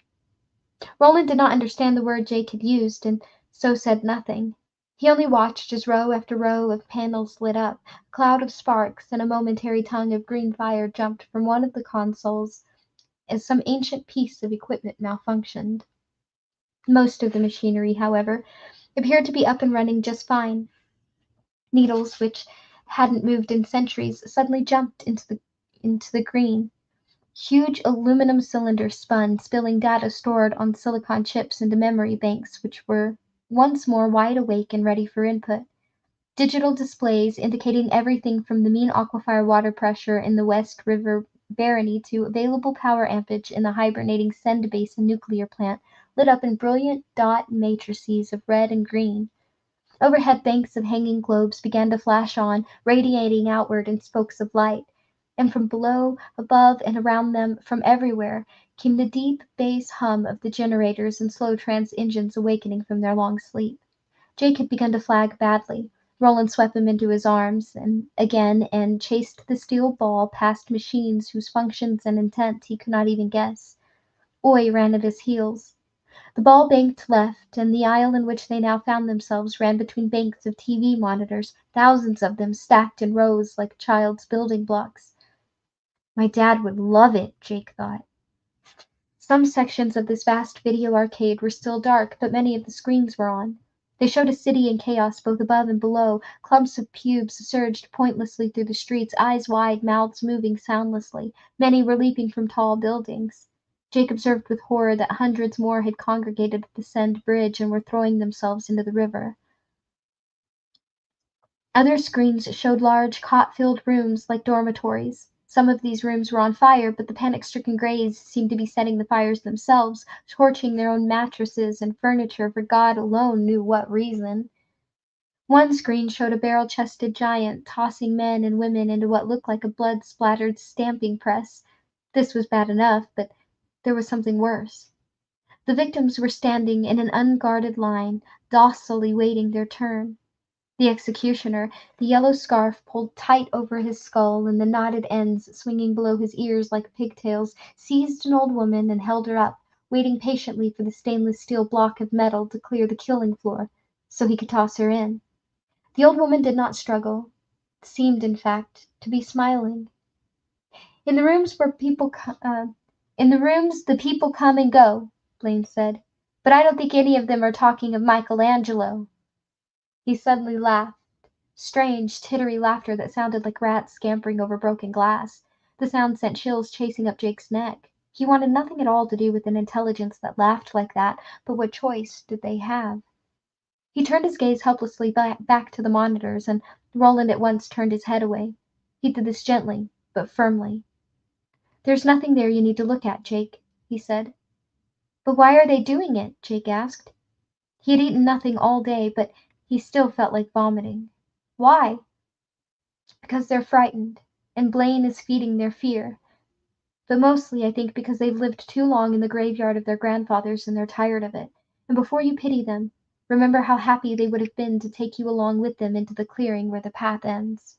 Roland did not understand the word Jake had used, and so said nothing. He only watched as row after row of panels lit up, a cloud of sparks and a momentary tongue of green fire jumped from one of the consoles as some ancient piece of equipment malfunctioned. Most of the machinery, however, appeared to be up and running just fine. Needles, which hadn't moved in centuries, suddenly jumped into the green. Huge aluminum cylinders spun, spilling data stored on silicon chips into memory banks which were once more wide awake and ready for input. Digital displays indicating everything from the mean aquifer water pressure in the West River Barony to available power ampage in the hibernating Send Basin nuclear plant lit up in brilliant dot matrices of red and green. Overhead banks of hanging globes began to flash on, radiating outward in spokes of light, and from below, above, and around them, from everywhere, came the deep bass hum of the generators and slow trans engines awakening from their long sleep. Jake had begun to flag badly. Roland swept him into his arms again and chased the steel ball past machines whose functions and intent he could not even guess. Oy ran at his heels. The ball banked left, and the aisle in which they now found themselves ran between banks of TV monitors, thousands of them stacked in rows like a child's building blocks. My dad would love it, Jake thought. Some sections of this vast video arcade were still dark, but many of the screens were on. They showed a city in chaos both above and below. Clumps of pubes surged pointlessly through the streets, eyes wide, mouths moving soundlessly. Many were leaping from tall buildings. Jake observed with horror that hundreds more had congregated at the Send Bridge and were throwing themselves into the river. Other screens showed large, cot-filled rooms like dormitories. Some of these rooms were on fire, but the panic-stricken Greys seemed to be setting the fires themselves, torching their own mattresses and furniture for God alone knew what reason. One screen showed a barrel-chested giant tossing men and women into what looked like a blood-splattered stamping press. This was bad enough, but there was something worse. The victims were standing in an unguarded line, docilely waiting their turn. The executioner, the yellow scarf pulled tight over his skull and the knotted ends swinging below his ears like pigtails, seized an old woman and held her up, waiting patiently for the stainless steel block of metal to clear the killing floor, so he could toss her in. The old woman did not struggle, seemed, in fact, to be smiling. In the rooms the people come and go, Blaine said, but I don't think any of them are talking of Michelangelo. He suddenly laughed. Strange, tittery laughter that sounded like rats scampering over broken glass. The sound sent chills chasing up Jake's neck. He wanted nothing at all to do with an intelligence that laughed like that, but what choice did they have? He turned his gaze helplessly back to the monitors, and Roland at once turned his head away. He did this gently, but firmly. "There's nothing there you need to look at, Jake," he said. "But why are they doing it?" Jake asked. He had eaten nothing all day, but he still felt like vomiting. "Why?" "Because they're frightened, and Blaine is feeding their fear. But mostly, I think, because they've lived too long in the graveyard of their grandfathers and they're tired of it. And before you pity them, remember how happy they would have been to take you along with them into the clearing where the path ends."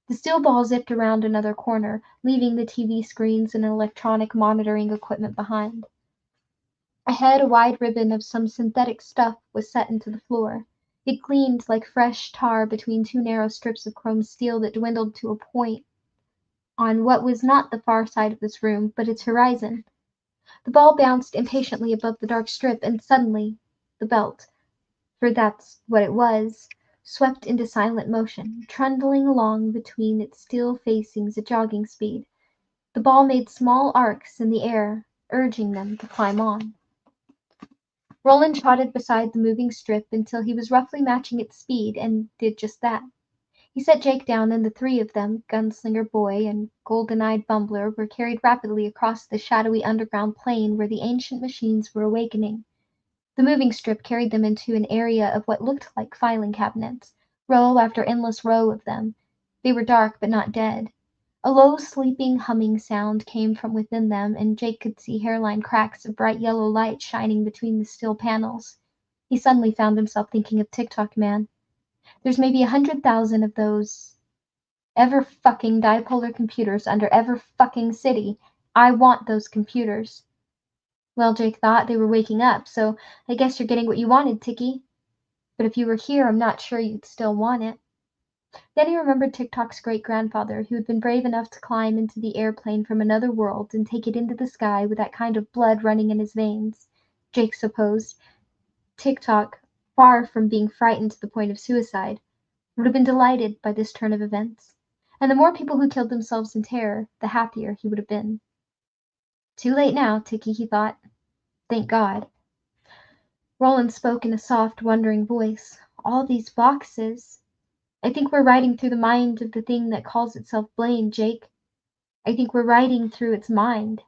The steel ball zipped around another corner, leaving the TV screens and electronic monitoring equipment behind. Ahead, a wide ribbon of some synthetic stuff was set into the floor. It gleamed like fresh tar between two narrow strips of chrome steel that dwindled to a point on what was not the far side of this room, but its horizon. The ball bounced impatiently above the dark strip, and suddenly the belt, for that's what it was, swept into silent motion, trundling along between its steel facings at jogging speed. The ball made small arcs in the air, urging them to climb on. Roland trotted beside the moving strip until he was roughly matching its speed, and did just that. He set Jake down, and the three of them, Gunslinger Boy and Golden-eyed Bumbler, were carried rapidly across the shadowy underground plain where the ancient machines were awakening. The moving strip carried them into an area of what looked like filing cabinets, row after endless row of them. They were dark but not dead. A low, sleeping, humming sound came from within them, and Jake could see hairline cracks of bright yellow light shining between the steel panels. He suddenly found himself thinking of Tick-Tock Man. There's maybe 100,000 of those ever-fucking dipolar computers under ever-fucking city. I want those computers. Well, Jake thought, they were waking up, so I guess you're getting what you wanted, Ticky. But if you were here, I'm not sure you'd still want it. Then he remembered Tick-Tock's great-grandfather, who had been brave enough to climb into the airplane from another world and take it into the sky with that kind of blood running in his veins. Jake supposed Tick-Tock, far from being frightened to the point of suicide, would have been delighted by this turn of events. And the more people who killed themselves in terror, the happier he would have been. Too late now, Ticky, he thought. Thank God. Roland spoke in a soft, wondering voice. All these boxes. I think we're riding through the mind of the thing that calls itself Blaine, Jake. I think we're riding through its mind.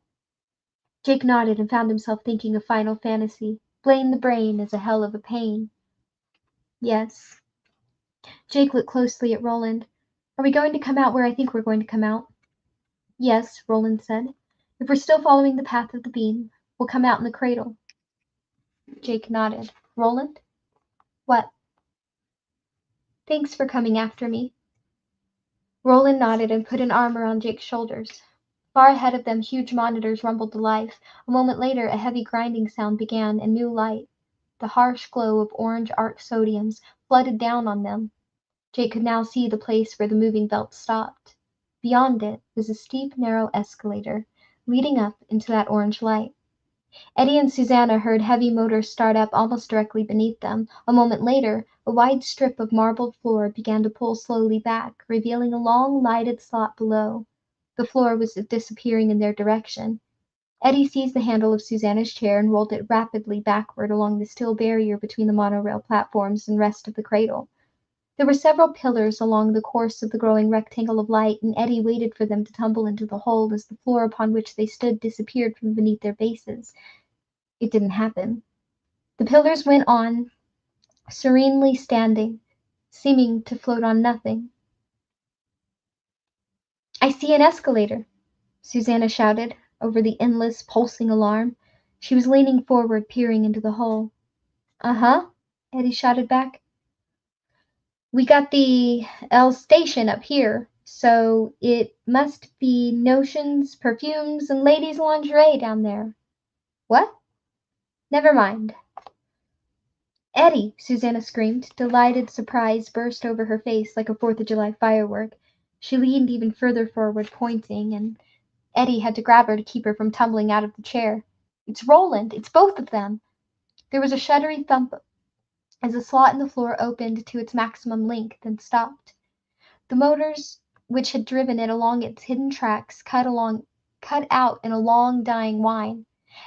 Jake nodded and found himself thinking of Final Fantasy. Blaine the brain is a hell of a pain. Yes. Jake looked closely at Roland. Are we going to come out where I think we're going to come out? Yes, Roland said. If we're still following the path of the beam, we'll come out in the cradle. Jake nodded. Roland? What? Thanks for coming after me. Roland nodded and put an arm around Jake's shoulders. Far ahead of them, huge monitors rumbled to life. A moment later, a heavy grinding sound began, and new light, the harsh glow of orange arc sodiums, flooded down on them. Jake could now see the place where the moving belt stopped. Beyond it was a steep, narrow escalator, leading up into that orange light. Eddie and Susanna heard heavy motors start up almost directly beneath them. A moment later, a wide strip of marbled floor began to pull slowly back, revealing a long, lighted slot below. The floor was disappearing in their direction. Eddie seized the handle of Susanna's chair and rolled it rapidly backward along the steel barrier between the monorail platforms and rest of the cradle. There were several pillars along the course of the growing rectangle of light, and Eddie waited for them to tumble into the hole as the floor upon which they stood disappeared from beneath their bases. It didn't happen. The pillars went on, serenely standing, seeming to float on nothing. I see an escalator, Susanna shouted over the endless, pulsing alarm. She was leaning forward, peering into the hole. Uh-huh, Eddie shouted back. We got the L station up here, so it must be notions, perfumes, and ladies' lingerie down there. What? Never mind. Eddie! Susanna screamed. Delighted surprise burst over her face like a 4th of July firework. She leaned even further forward, pointing, and Eddie had to grab her to keep her from tumbling out of the chair. It's Roland! It's both of them! There was a shuddery thump as a slot in the floor opened to its maximum length and stopped. The motors which had driven it along its hidden tracks cut out in a long dying whine.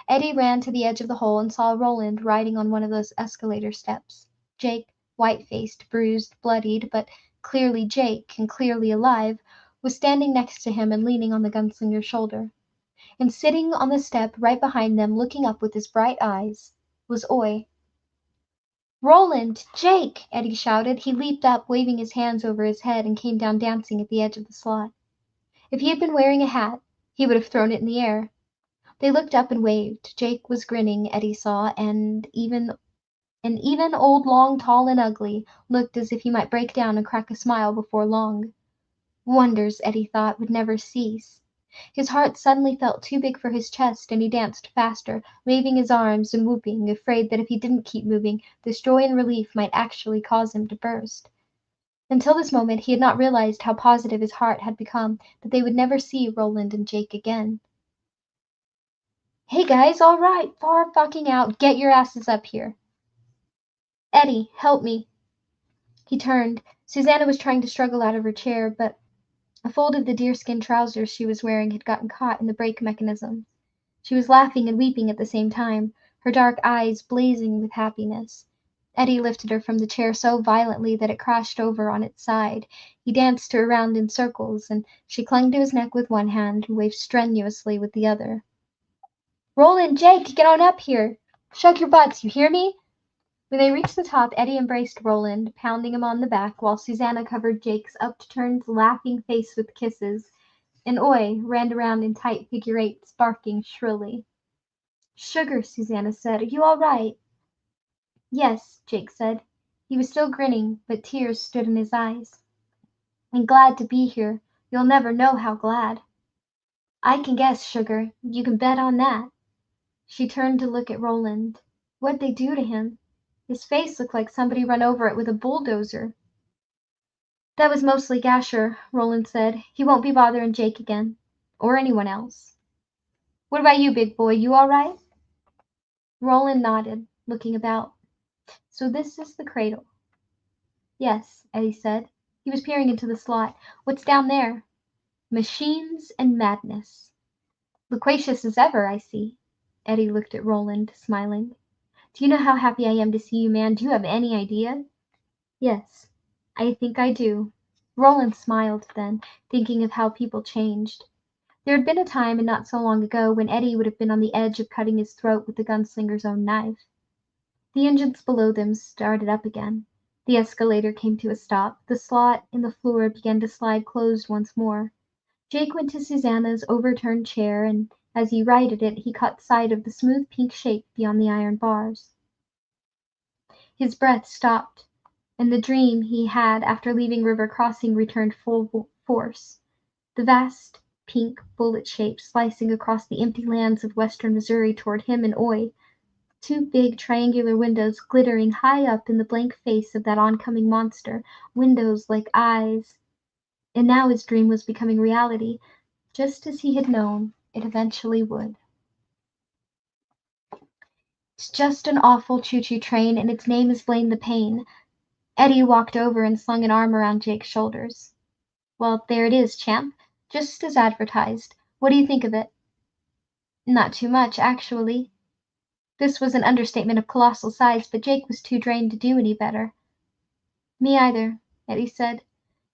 Eddie ran to the edge of the hole and saw Roland riding on one of those escalator steps. Jake, white-faced, bruised, bloodied, but clearly Jake and clearly alive, was standing next to him and leaning on the gunslinger's shoulder. And sitting on the step right behind them, looking up with his bright eyes, was Oy. "Roland! Jake!" Eddie shouted. He leaped up, waving his hands over his head, and came down dancing at the edge of the slot. If he had been wearing a hat, he would have thrown it in the air. They looked up and waved. Jake was grinning, Eddie saw, and even old Long, Tall, and Ugly looked as if he might break down and crack a smile before long. Wonders, Eddie thought, would never cease. His heart suddenly felt too big for his chest, and he danced faster, waving his arms and whooping, afraid that if he didn't keep moving, this joy and relief might actually cause him to burst. Until this moment he had not realized how positive his heart had become that they would never see Roland and Jake again. "Hey guys, all right, far fucking out, get your asses up here. Eddie, help me." He turned. Susanna was trying to struggle out of her chair, but a fold of the deerskin trousers she was wearing had gotten caught in the brake mechanism. She was laughing and weeping at the same time, her dark eyes blazing with happiness. Eddie lifted her from the chair so violently that it crashed over on its side. He danced her around in circles, and she clung to his neck with one hand and waved strenuously with the other. "Roland, Jake, get on up here! Shug your butts, you hear me?" When they reached the top, Eddie embraced Roland, pounding him on the back, while Susanna covered Jake's upturned, laughing face with kisses, and Oy ran around in tight figure eights, barking shrilly. "Sugar," Susanna said, "are you all right?" "Yes," Jake said. He was still grinning, but tears stood in his eyes. "And glad to be here. You'll never know how glad." "I can guess, Sugar. You can bet on that." She turned to look at Roland. What'd they do to him? His face looked like somebody run over it with a bulldozer. "That was mostly Gasher," Roland said. "He won't be bothering Jake again. Or anyone else. What about you, big boy? You all right?" Roland nodded, looking about. "So this is the cradle." "Yes," Eddie said. He was peering into the slot. "What's down there?" "Machines and madness." "Loquacious as ever, I see." Eddie looked at Roland, smiling. "Do you know how happy I am to see you, man? Do you have any idea?" "Yes, I think I do." Roland smiled then, thinking of how people changed. There had been a time, and not so long ago, when Eddie would have been on the edge of cutting his throat with the gunslinger's own knife. The engines below them started up again. The escalator came to a stop. The slot in the floor began to slide closed once more. Jake went to Susanna's overturned chair, and as he righted it, he caught sight of the smooth pink shape beyond the iron bars. His breath stopped, and the dream he had after leaving River Crossing returned full force. The vast pink bullet shape slicing across the empty lands of western Missouri toward him and Oy. Two big triangular windows glittering high up in the blank face of that oncoming monster, windows like eyes. And now his dream was becoming reality, just as he had known it eventually would. "It's just an awful choo-choo train, and its name is Blaine the Pain." Eddie walked over and slung an arm around Jake's shoulders. "Well, there it is, champ, just as advertised. What do you think of it?" "Not too much, actually." This was an understatement of colossal size, but Jake was too drained to do any better. "Me either," Eddie said.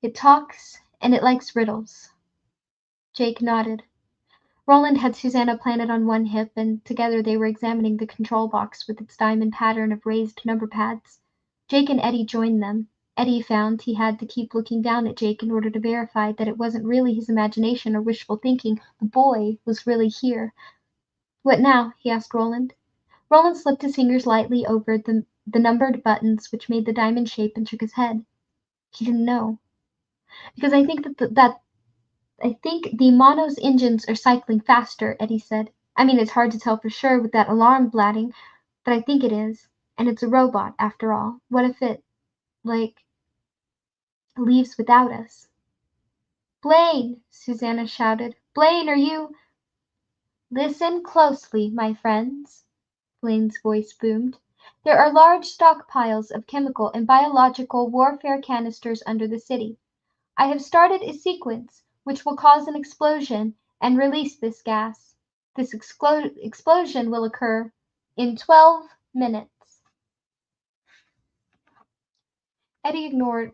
"It talks, and it likes riddles." Jake nodded. Roland had Susanna planted on one hip, and together they were examining the control box with its diamond pattern of raised number pads. Jake and Eddie joined them. Eddie found he had to keep looking down at Jake in order to verify that it wasn't really his imagination or wishful thinking. The boy was really here. "What now?" he asked Roland. Roland slipped his fingers lightly over the numbered buttons which made the diamond shape and shook his head. He didn't know. "Because I think I think the Mono's engines are cycling faster," Eddie said. "I mean, it's hard to tell for sure with that alarm blatting, but I think it is. And it's a robot, after all. What if it, like, leaves without us?" "Blaine!" Susanna shouted. "Blaine, are you—" "Listen closely, my friends," Blaine's voice boomed. There are large stockpiles of chemical and biological warfare canisters under the city. I have started a sequence which will cause an explosion and release this gas. This explosion will occur in 12 minutes. Eddie ignored.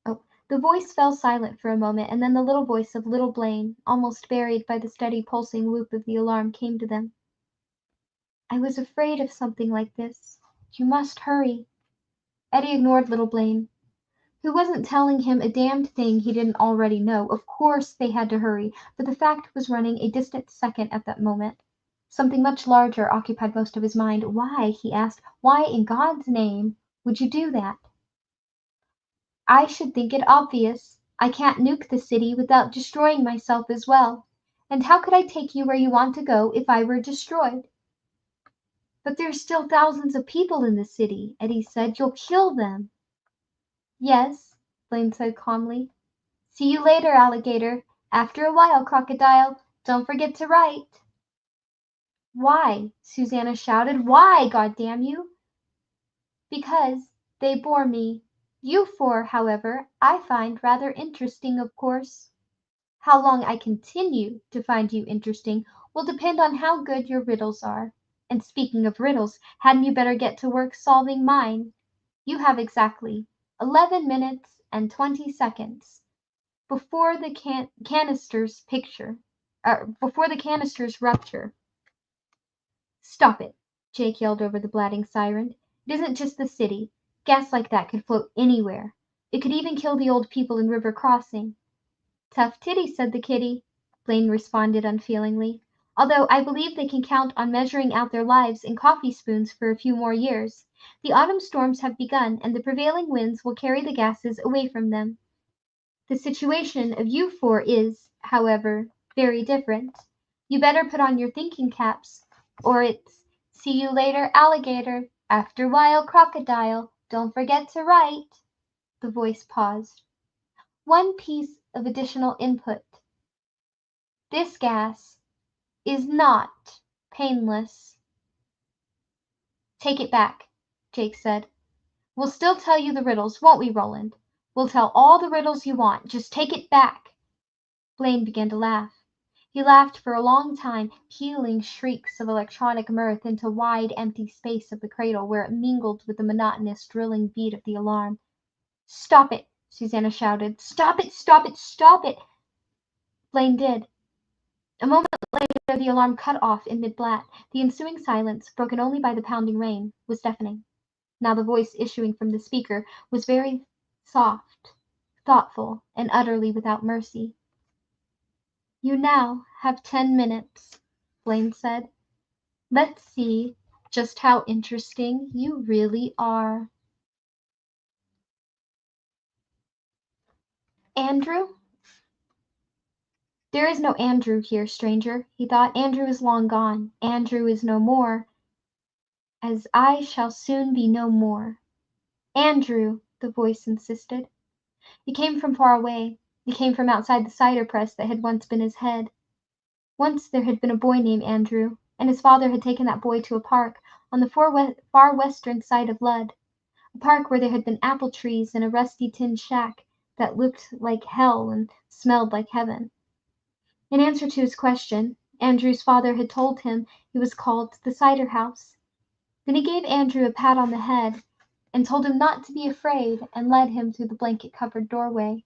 Oh, the voice fell silent for a moment, and then the little voice of little Blaine, almost buried by the steady pulsing whoop of the alarm, came to them. I was afraid of something like this. You must hurry. Eddie ignored little Blaine, who wasn't telling him a damned thing he didn't already know. Of course they had to hurry, but the fact was running a distant second at that moment. Something much larger occupied most of his mind. Why, he asked, why in God's name would you do that? I should think it obvious. I can't nuke the city without destroying myself as well. And how could I take you where you want to go if I were destroyed? But there's still thousands of people in the city, Eddie said. You'll kill them. Yes, Blaine said calmly. See you later, alligator. After a while, crocodile. Don't forget to write. Why? Susanna shouted. Why, goddamn you? Because they bore me. You four, however, I find rather interesting, of course. How long I continue to find you interesting will depend on how good your riddles are. And speaking of riddles, hadn't you better get to work solving mine? You have exactly 11 minutes and 20 seconds before the before the canisters rupture. Stop it, Jake yelled over the blatting siren. It isn't just the city. Gas like that could float anywhere. It could even kill the old people in River Crossing. Tough titty, said the kitty, Blaine responded unfeelingly. Although I believe they can count on measuring out their lives in coffee spoons for a few more years. The autumn storms have begun, and the prevailing winds will carry the gases away from them. The situation of you four is, however, very different. You better put on your thinking caps, or it's see you later, alligator. After while, crocodile. Don't forget to write. The voice paused. One piece of additional input. This gas is not painless. Take it back, Jake said. We'll still tell you the riddles, won't we, Roland? We'll tell all the riddles you want. Just take it back. Blaine began to laugh. He laughed for a long time, pealing shrieks of electronic mirth into wide, empty space of the cradle where it mingled with the monotonous drilling beat of the alarm. Stop it, Susanna shouted. Stop it, stop it, stop it! Blaine did. A moment later the alarm cut off in mid-blat. The ensuing silence, broken only by the pounding rain, was deafening. Now the voice issuing from the speaker was very soft, thoughtful, and utterly without mercy. You now have 10 minutes, Blaine said. Let's see just how interesting you really are. Andrew? There is no Andrew here, stranger, he thought. Andrew is long gone. Andrew is no more, as I shall soon be no more. Andrew, the voice insisted. It came from far away. It came from outside the cider press that had once been his head. Once there had been a boy named Andrew, and his father had taken that boy to a park on the far western side of Ludd, a park where there had been apple trees and a rusty tin shack that looked like hell and smelled like heaven. In answer to his question, Andrew's father had told him he was called the Cider House. Then he gave Andrew a pat on the head and told him not to be afraid and led him through the blanket-covered doorway.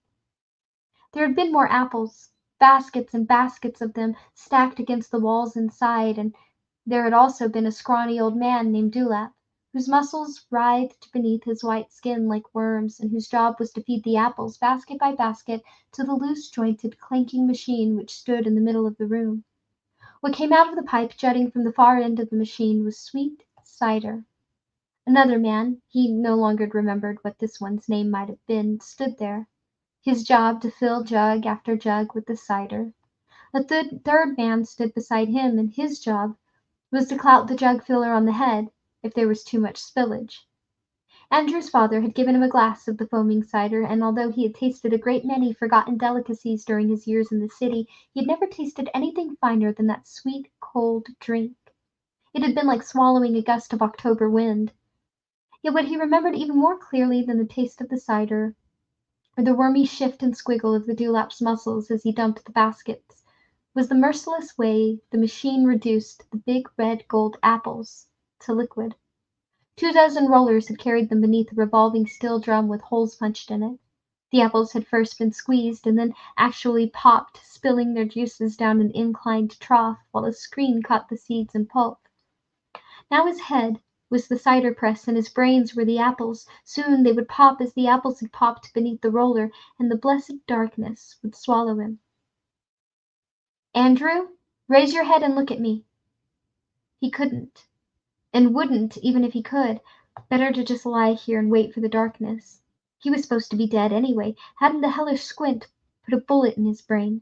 There had been more apples, baskets and baskets of them stacked against the walls inside, and there had also been a scrawny old man named Dewlap, whose muscles writhed beneath his white skin like worms, and whose job was to feed the apples, basket by basket, to the loose-jointed, clanking machine which stood in the middle of the room. What came out of the pipe jutting from the far end of the machine was sweet cider. Another man, he no longer remembered what this one's name might have been, stood there, his job to fill jug after jug with the cider. A third man stood beside him, and his job was to clout the jug filler on the head if there was too much spillage. Andrew's father had given him a glass of the foaming cider, and although he had tasted a great many forgotten delicacies during his years in the city, he had never tasted anything finer than that sweet, cold drink. It had been like swallowing a gust of October wind. Yet what he remembered even more clearly than the taste of the cider, or the wormy shift and squiggle of the dewlap's muscles as he dumped the baskets, was the merciless way the machine reduced the big red gold apples to liquid. 2 dozen rollers had carried them beneath a revolving steel drum with holes punched in it. The apples had first been squeezed and then actually popped, spilling their juices down an inclined trough while a screen caught the seeds and pulp. Now his head was the cider press and his brains were the apples. Soon they would pop as the apples had popped beneath the roller, and the blessed darkness would swallow him. Andrew, raise your head and look at me. He couldn't, and wouldn't even if he could. Better to just lie here and wait for the darkness. He was supposed to be dead anyway. Hadn't the hellish squint put a bullet in his brain?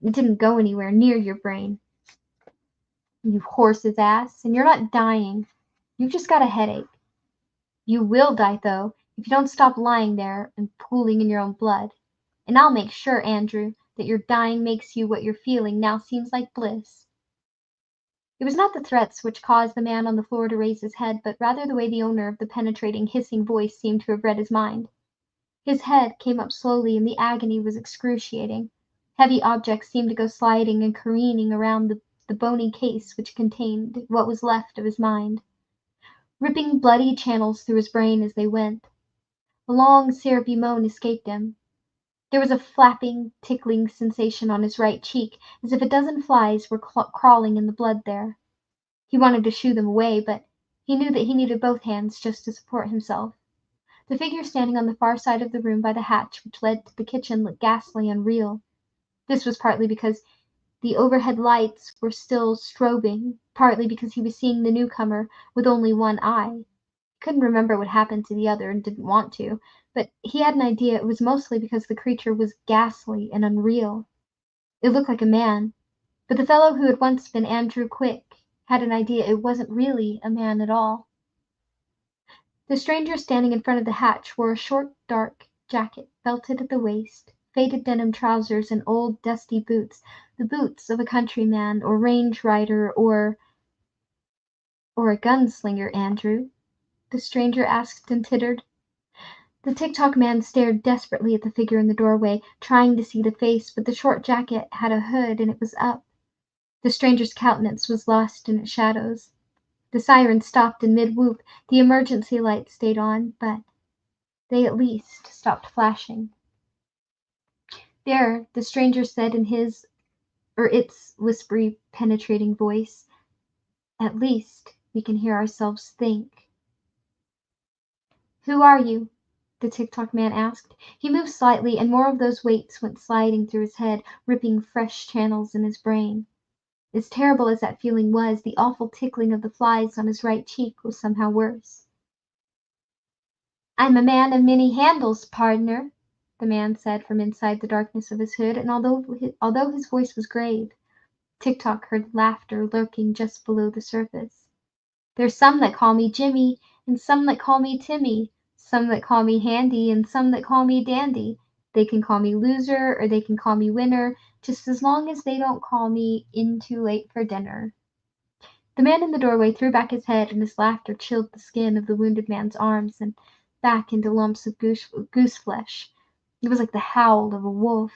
It didn't go anywhere near your brain, you horse's ass, and you're not dying. You've just got a headache. You will die, though, if you don't stop lying there and pooling in your own blood. And I'll make sure, Andrew, that your dying makes you what you're feeling now seems like bliss. It was not the threats which caused the man on the floor to raise his head, but rather the way the owner of the penetrating, hissing voice seemed to have read his mind. His head came up slowly, and the agony was excruciating. Heavy objects seemed to go sliding and careening around the bony case which contained what was left of his mind, ripping bloody channels through his brain as they went. A long, syrupy moan escaped him. There was a flapping, tickling sensation on his right cheek, as if 12 flies were crawling in the blood there. He wanted to shoo them away, but he knew that he needed both hands just to support himself. The figure standing on the far side of the room by the hatch which led to the kitchen looked ghastly and real. This was partly because the overhead lights were still strobing, partly because he was seeing the newcomer with only one eye. He couldn't remember what happened to the other and didn't want to, but he had an idea it was mostly because the creature was ghastly and unreal. It looked like a man, but the fellow who had once been Andrew Quick had an idea it wasn't really a man at all. The stranger standing in front of the hatch wore a short, dark jacket, belted at the waist, faded denim trousers, and old, dusty boots, the boots of a countryman or range rider or a gunslinger, Andrew? The stranger asked and tittered. The Tick-Tock man stared desperately at the figure in the doorway, trying to see the face, but the short jacket had a hood and it was up. The stranger's countenance was lost in its shadows. The siren stopped in mid-whoop. The emergency lights stayed on, but they at least stopped flashing. There, the stranger said in his, or its, whispery, penetrating voice, at least we can hear ourselves think. Who are you? The Tick-Tock man asked. He moved slightly, and more of those weights went sliding through his head, ripping fresh channels in his brain. As terrible as that feeling was, the awful tickling of the flies on his right cheek was somehow worse. I'm a man of many handles, pardner, the man said from inside the darkness of his hood, and although his voice was grave, Tick-Tock heard laughter lurking just below the surface. There's some that call me Jimmy, and some that call me Timmy, some that call me Handy, and some that call me Dandy. They can call me loser, or they can call me winner, just as long as they don't call me in too late for dinner. The man in the doorway threw back his head, and his laughter chilled the skin of the wounded man's arms and back into lumps of goose flesh. It was like the howl of a wolf.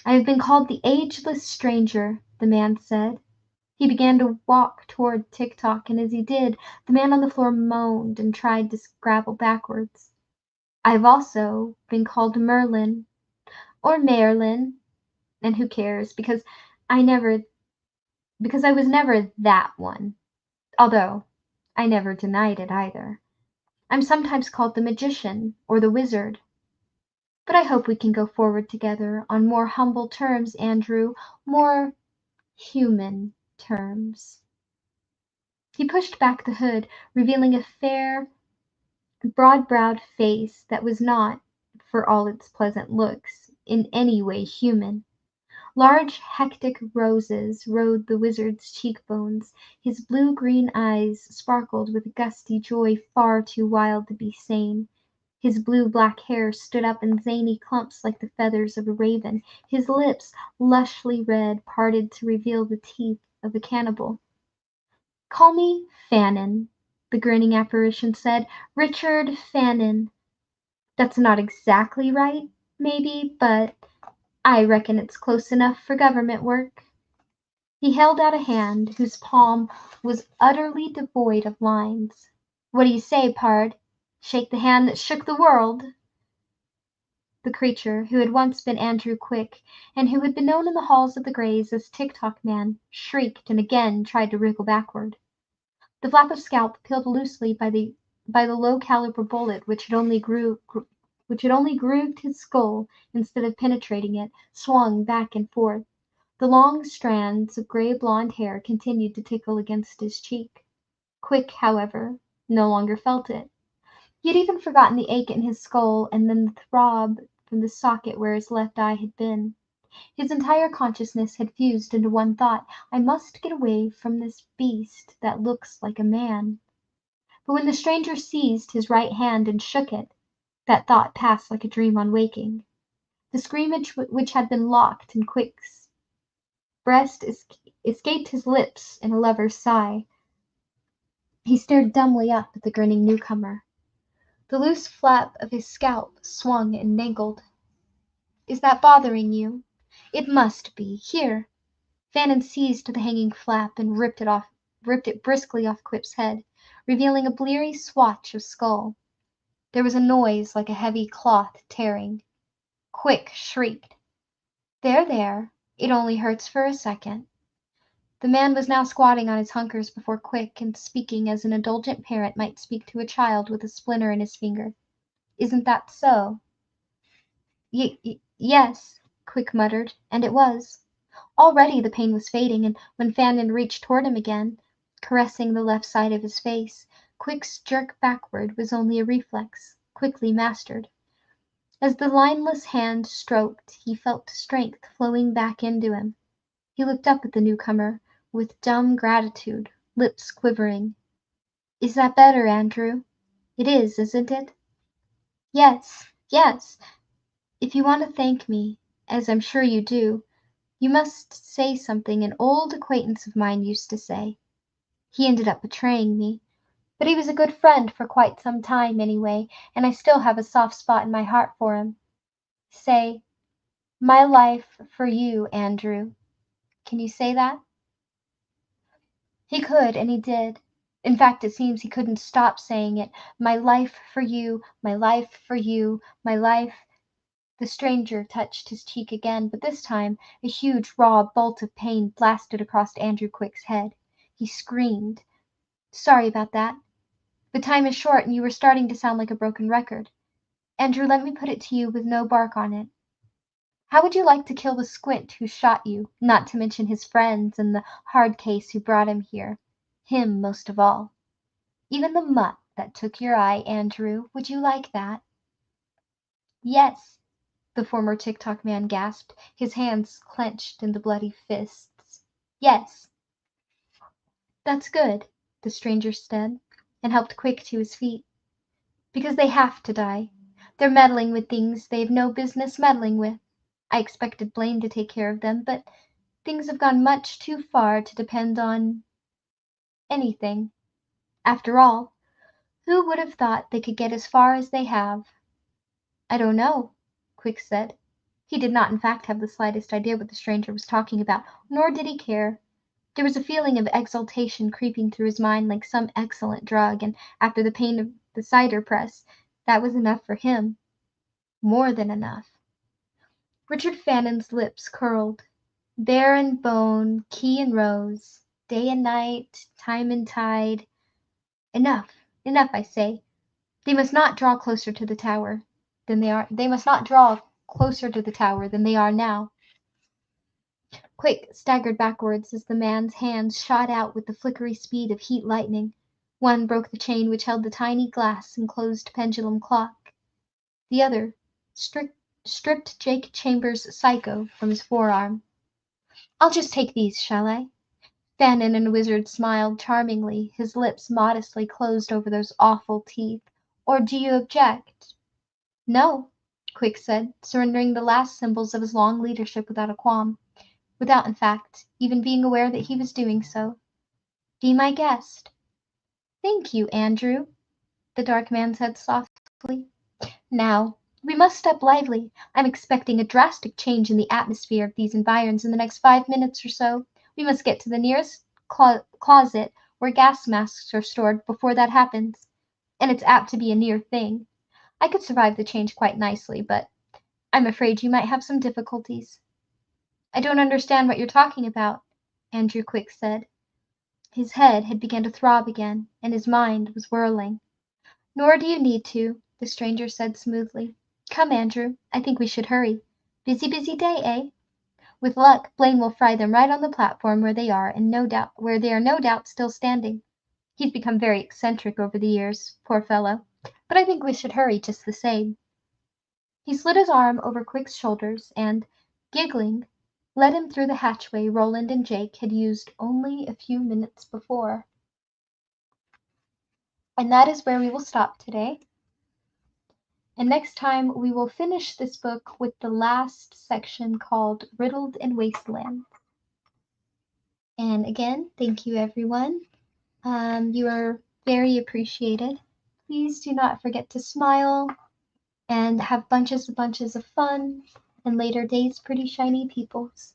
I have been called the ageless stranger, the man said. He began to walk toward Tick-Tock, and as he did, the man on the floor moaned and tried to scrabble backwards. I've also been called Merlin, or Merlin, and who cares, because I was never that one, although I never denied it either. I'm sometimes called the magician or the wizard. But I hope we can go forward together on more humble terms, Andrew, more human terms. He pushed back the hood, revealing a fair, broad-browed face that was not, for all its pleasant looks, in any way human. Large hectic roses rode the wizard's cheekbones. His blue-green eyes sparkled with a gusty joy far too wild to be sane. His blue-black hair stood up in zany clumps like the feathers of a raven. His lips, lushly red, parted to reveal the teeth of a cannibal. Call me Fannin, the grinning apparition said. Richard Fannin. That's not exactly right, maybe, but I reckon it's close enough for government work. He held out a hand whose palm was utterly devoid of lines. What do you say, pard? Shake the hand that shook the world? The creature, who had once been Andrew Quick, and who had been known in the halls of the Greys as Tick-Tock Man, shrieked and again tried to wriggle backward. The flap of scalp peeled loosely by the low-caliber bullet which had only grooved his skull instead of penetrating it, swung back and forth. The long strands of gray-blond hair continued to tickle against his cheek. Quick, however, no longer felt it. He had even forgotten the ache in his skull and then the throb from the socket where his left eye had been. His entire consciousness had fused into one thought: I must get away from this beast that looks like a man. But when the stranger seized his right hand and shook it, that thought passed like a dream on waking. The scream which had been locked in Quick's breast escaped his lips in a lover's sigh. He stared dumbly up at the grinning newcomer. The loose flap of his scalp swung and dangled. Is that bothering you? It must be. Here. Fannin seized the hanging flap and ripped it briskly off Quip's head, revealing a bleary swatch of skull. There was a noise like a heavy cloth tearing. Quick shrieked. There, there. It only hurts for a second. The man was now squatting on his hunkers before Quick and speaking as an indulgent parent might speak to a child with a splinter in his finger. Isn't that so? Yes, Quick muttered, and it was. Already the pain was fading, and when Fannin reached toward him again, caressing the left side of his face, Quick's jerk backward was only a reflex, quickly mastered. As the lineless hand stroked, he felt strength flowing back into him. He looked up at the newcomer with dumb gratitude, lips quivering. Is that better, Andrew? It is, isn't it? Yes, yes. If you want to thank me, as I'm sure you do, you must say something an old acquaintance of mine used to say. He ended up betraying me, but he was a good friend for quite some time anyway, and I still have a soft spot in my heart for him. Say, my life for you, Andrew. Can you say that? He could, and he did. In fact, it seems he couldn't stop saying it. My life for you, my life for you, my life. The stranger touched his cheek again, but this time a huge raw bolt of pain blasted across Andrew Quick's head. He screamed. Sorry about that. The time is short, and you were starting to sound like a broken record. Andrew, let me put it to you with no bark on it. How would you like to kill the squint who shot you, not to mention his friends and the hard case who brought him here? Him most of all. Even the mutt that took your eye, Andrew, would you like that? Yes, the former Tick-Tock Man gasped, his hands clenched into bloody fists. Yes. That's good, the stranger said, and helped Quick to his feet. Because they have to die. They're meddling with things they've no business meddling with. I expected Blaine to take care of them, but things have gone much too far to depend on anything. After all, who would have thought they could get as far as they have? I don't know, Quick said. He did not in fact have the slightest idea what the stranger was talking about, nor did he care. There was a feeling of exultation creeping through his mind like some excellent drug, and after the pain of the cider press, that was enough for him. More than enough. Richard Fannin's lips curled. Bear and bone, key and rose, day and night, time and tide. Enough, enough, I say. They must not draw closer to the tower than they are. They must not draw closer to the tower than they are now. Quick staggered backwards as the man's hands shot out with the flickery speed of heat lightning. One broke the chain which held the tiny glass-enclosed pendulum clock. The other stripped Jake Chambers' psycho from his forearm. I'll just take these, shall I? Fannin and Wizard smiled charmingly, his lips modestly closed over those awful teeth. Or do you object? No, Quick said, surrendering the last symbols of his long leadership without a qualm. Without, in fact, even being aware that he was doing so. Be my guest." "Thank you, Andrew," the dark man said softly. "Now, we must step lively. I'm expecting a drastic change in the atmosphere of these environs in the next 5 minutes or so. We must get to the nearest closet where gas masks are stored before that happens. And it's apt to be a near thing. I could survive the change quite nicely, but I'm afraid you might have some difficulties." "I don't understand what you're talking about," Andrew Quick said. His head had begun to throb again, and his mind was whirling. "Nor do you need to," the stranger said smoothly. "Come, Andrew, I think we should hurry. Busy day, eh? With luck, Blaine will fry them right on the platform where they are no doubt still standing. He's become very eccentric over the years, poor fellow, but I think we should hurry just the same." He slid his arm over Quick's shoulders and, giggling, led him through the hatchway Roland and Jake had used only a few minutes before. And that is where we will stop today. And next time we will finish this book with the last section called Riddled in Wasteland. And again, thank you everyone. You are very appreciated. Please do not forget to smile and have bunches of fun in later days, pretty shiny peoples.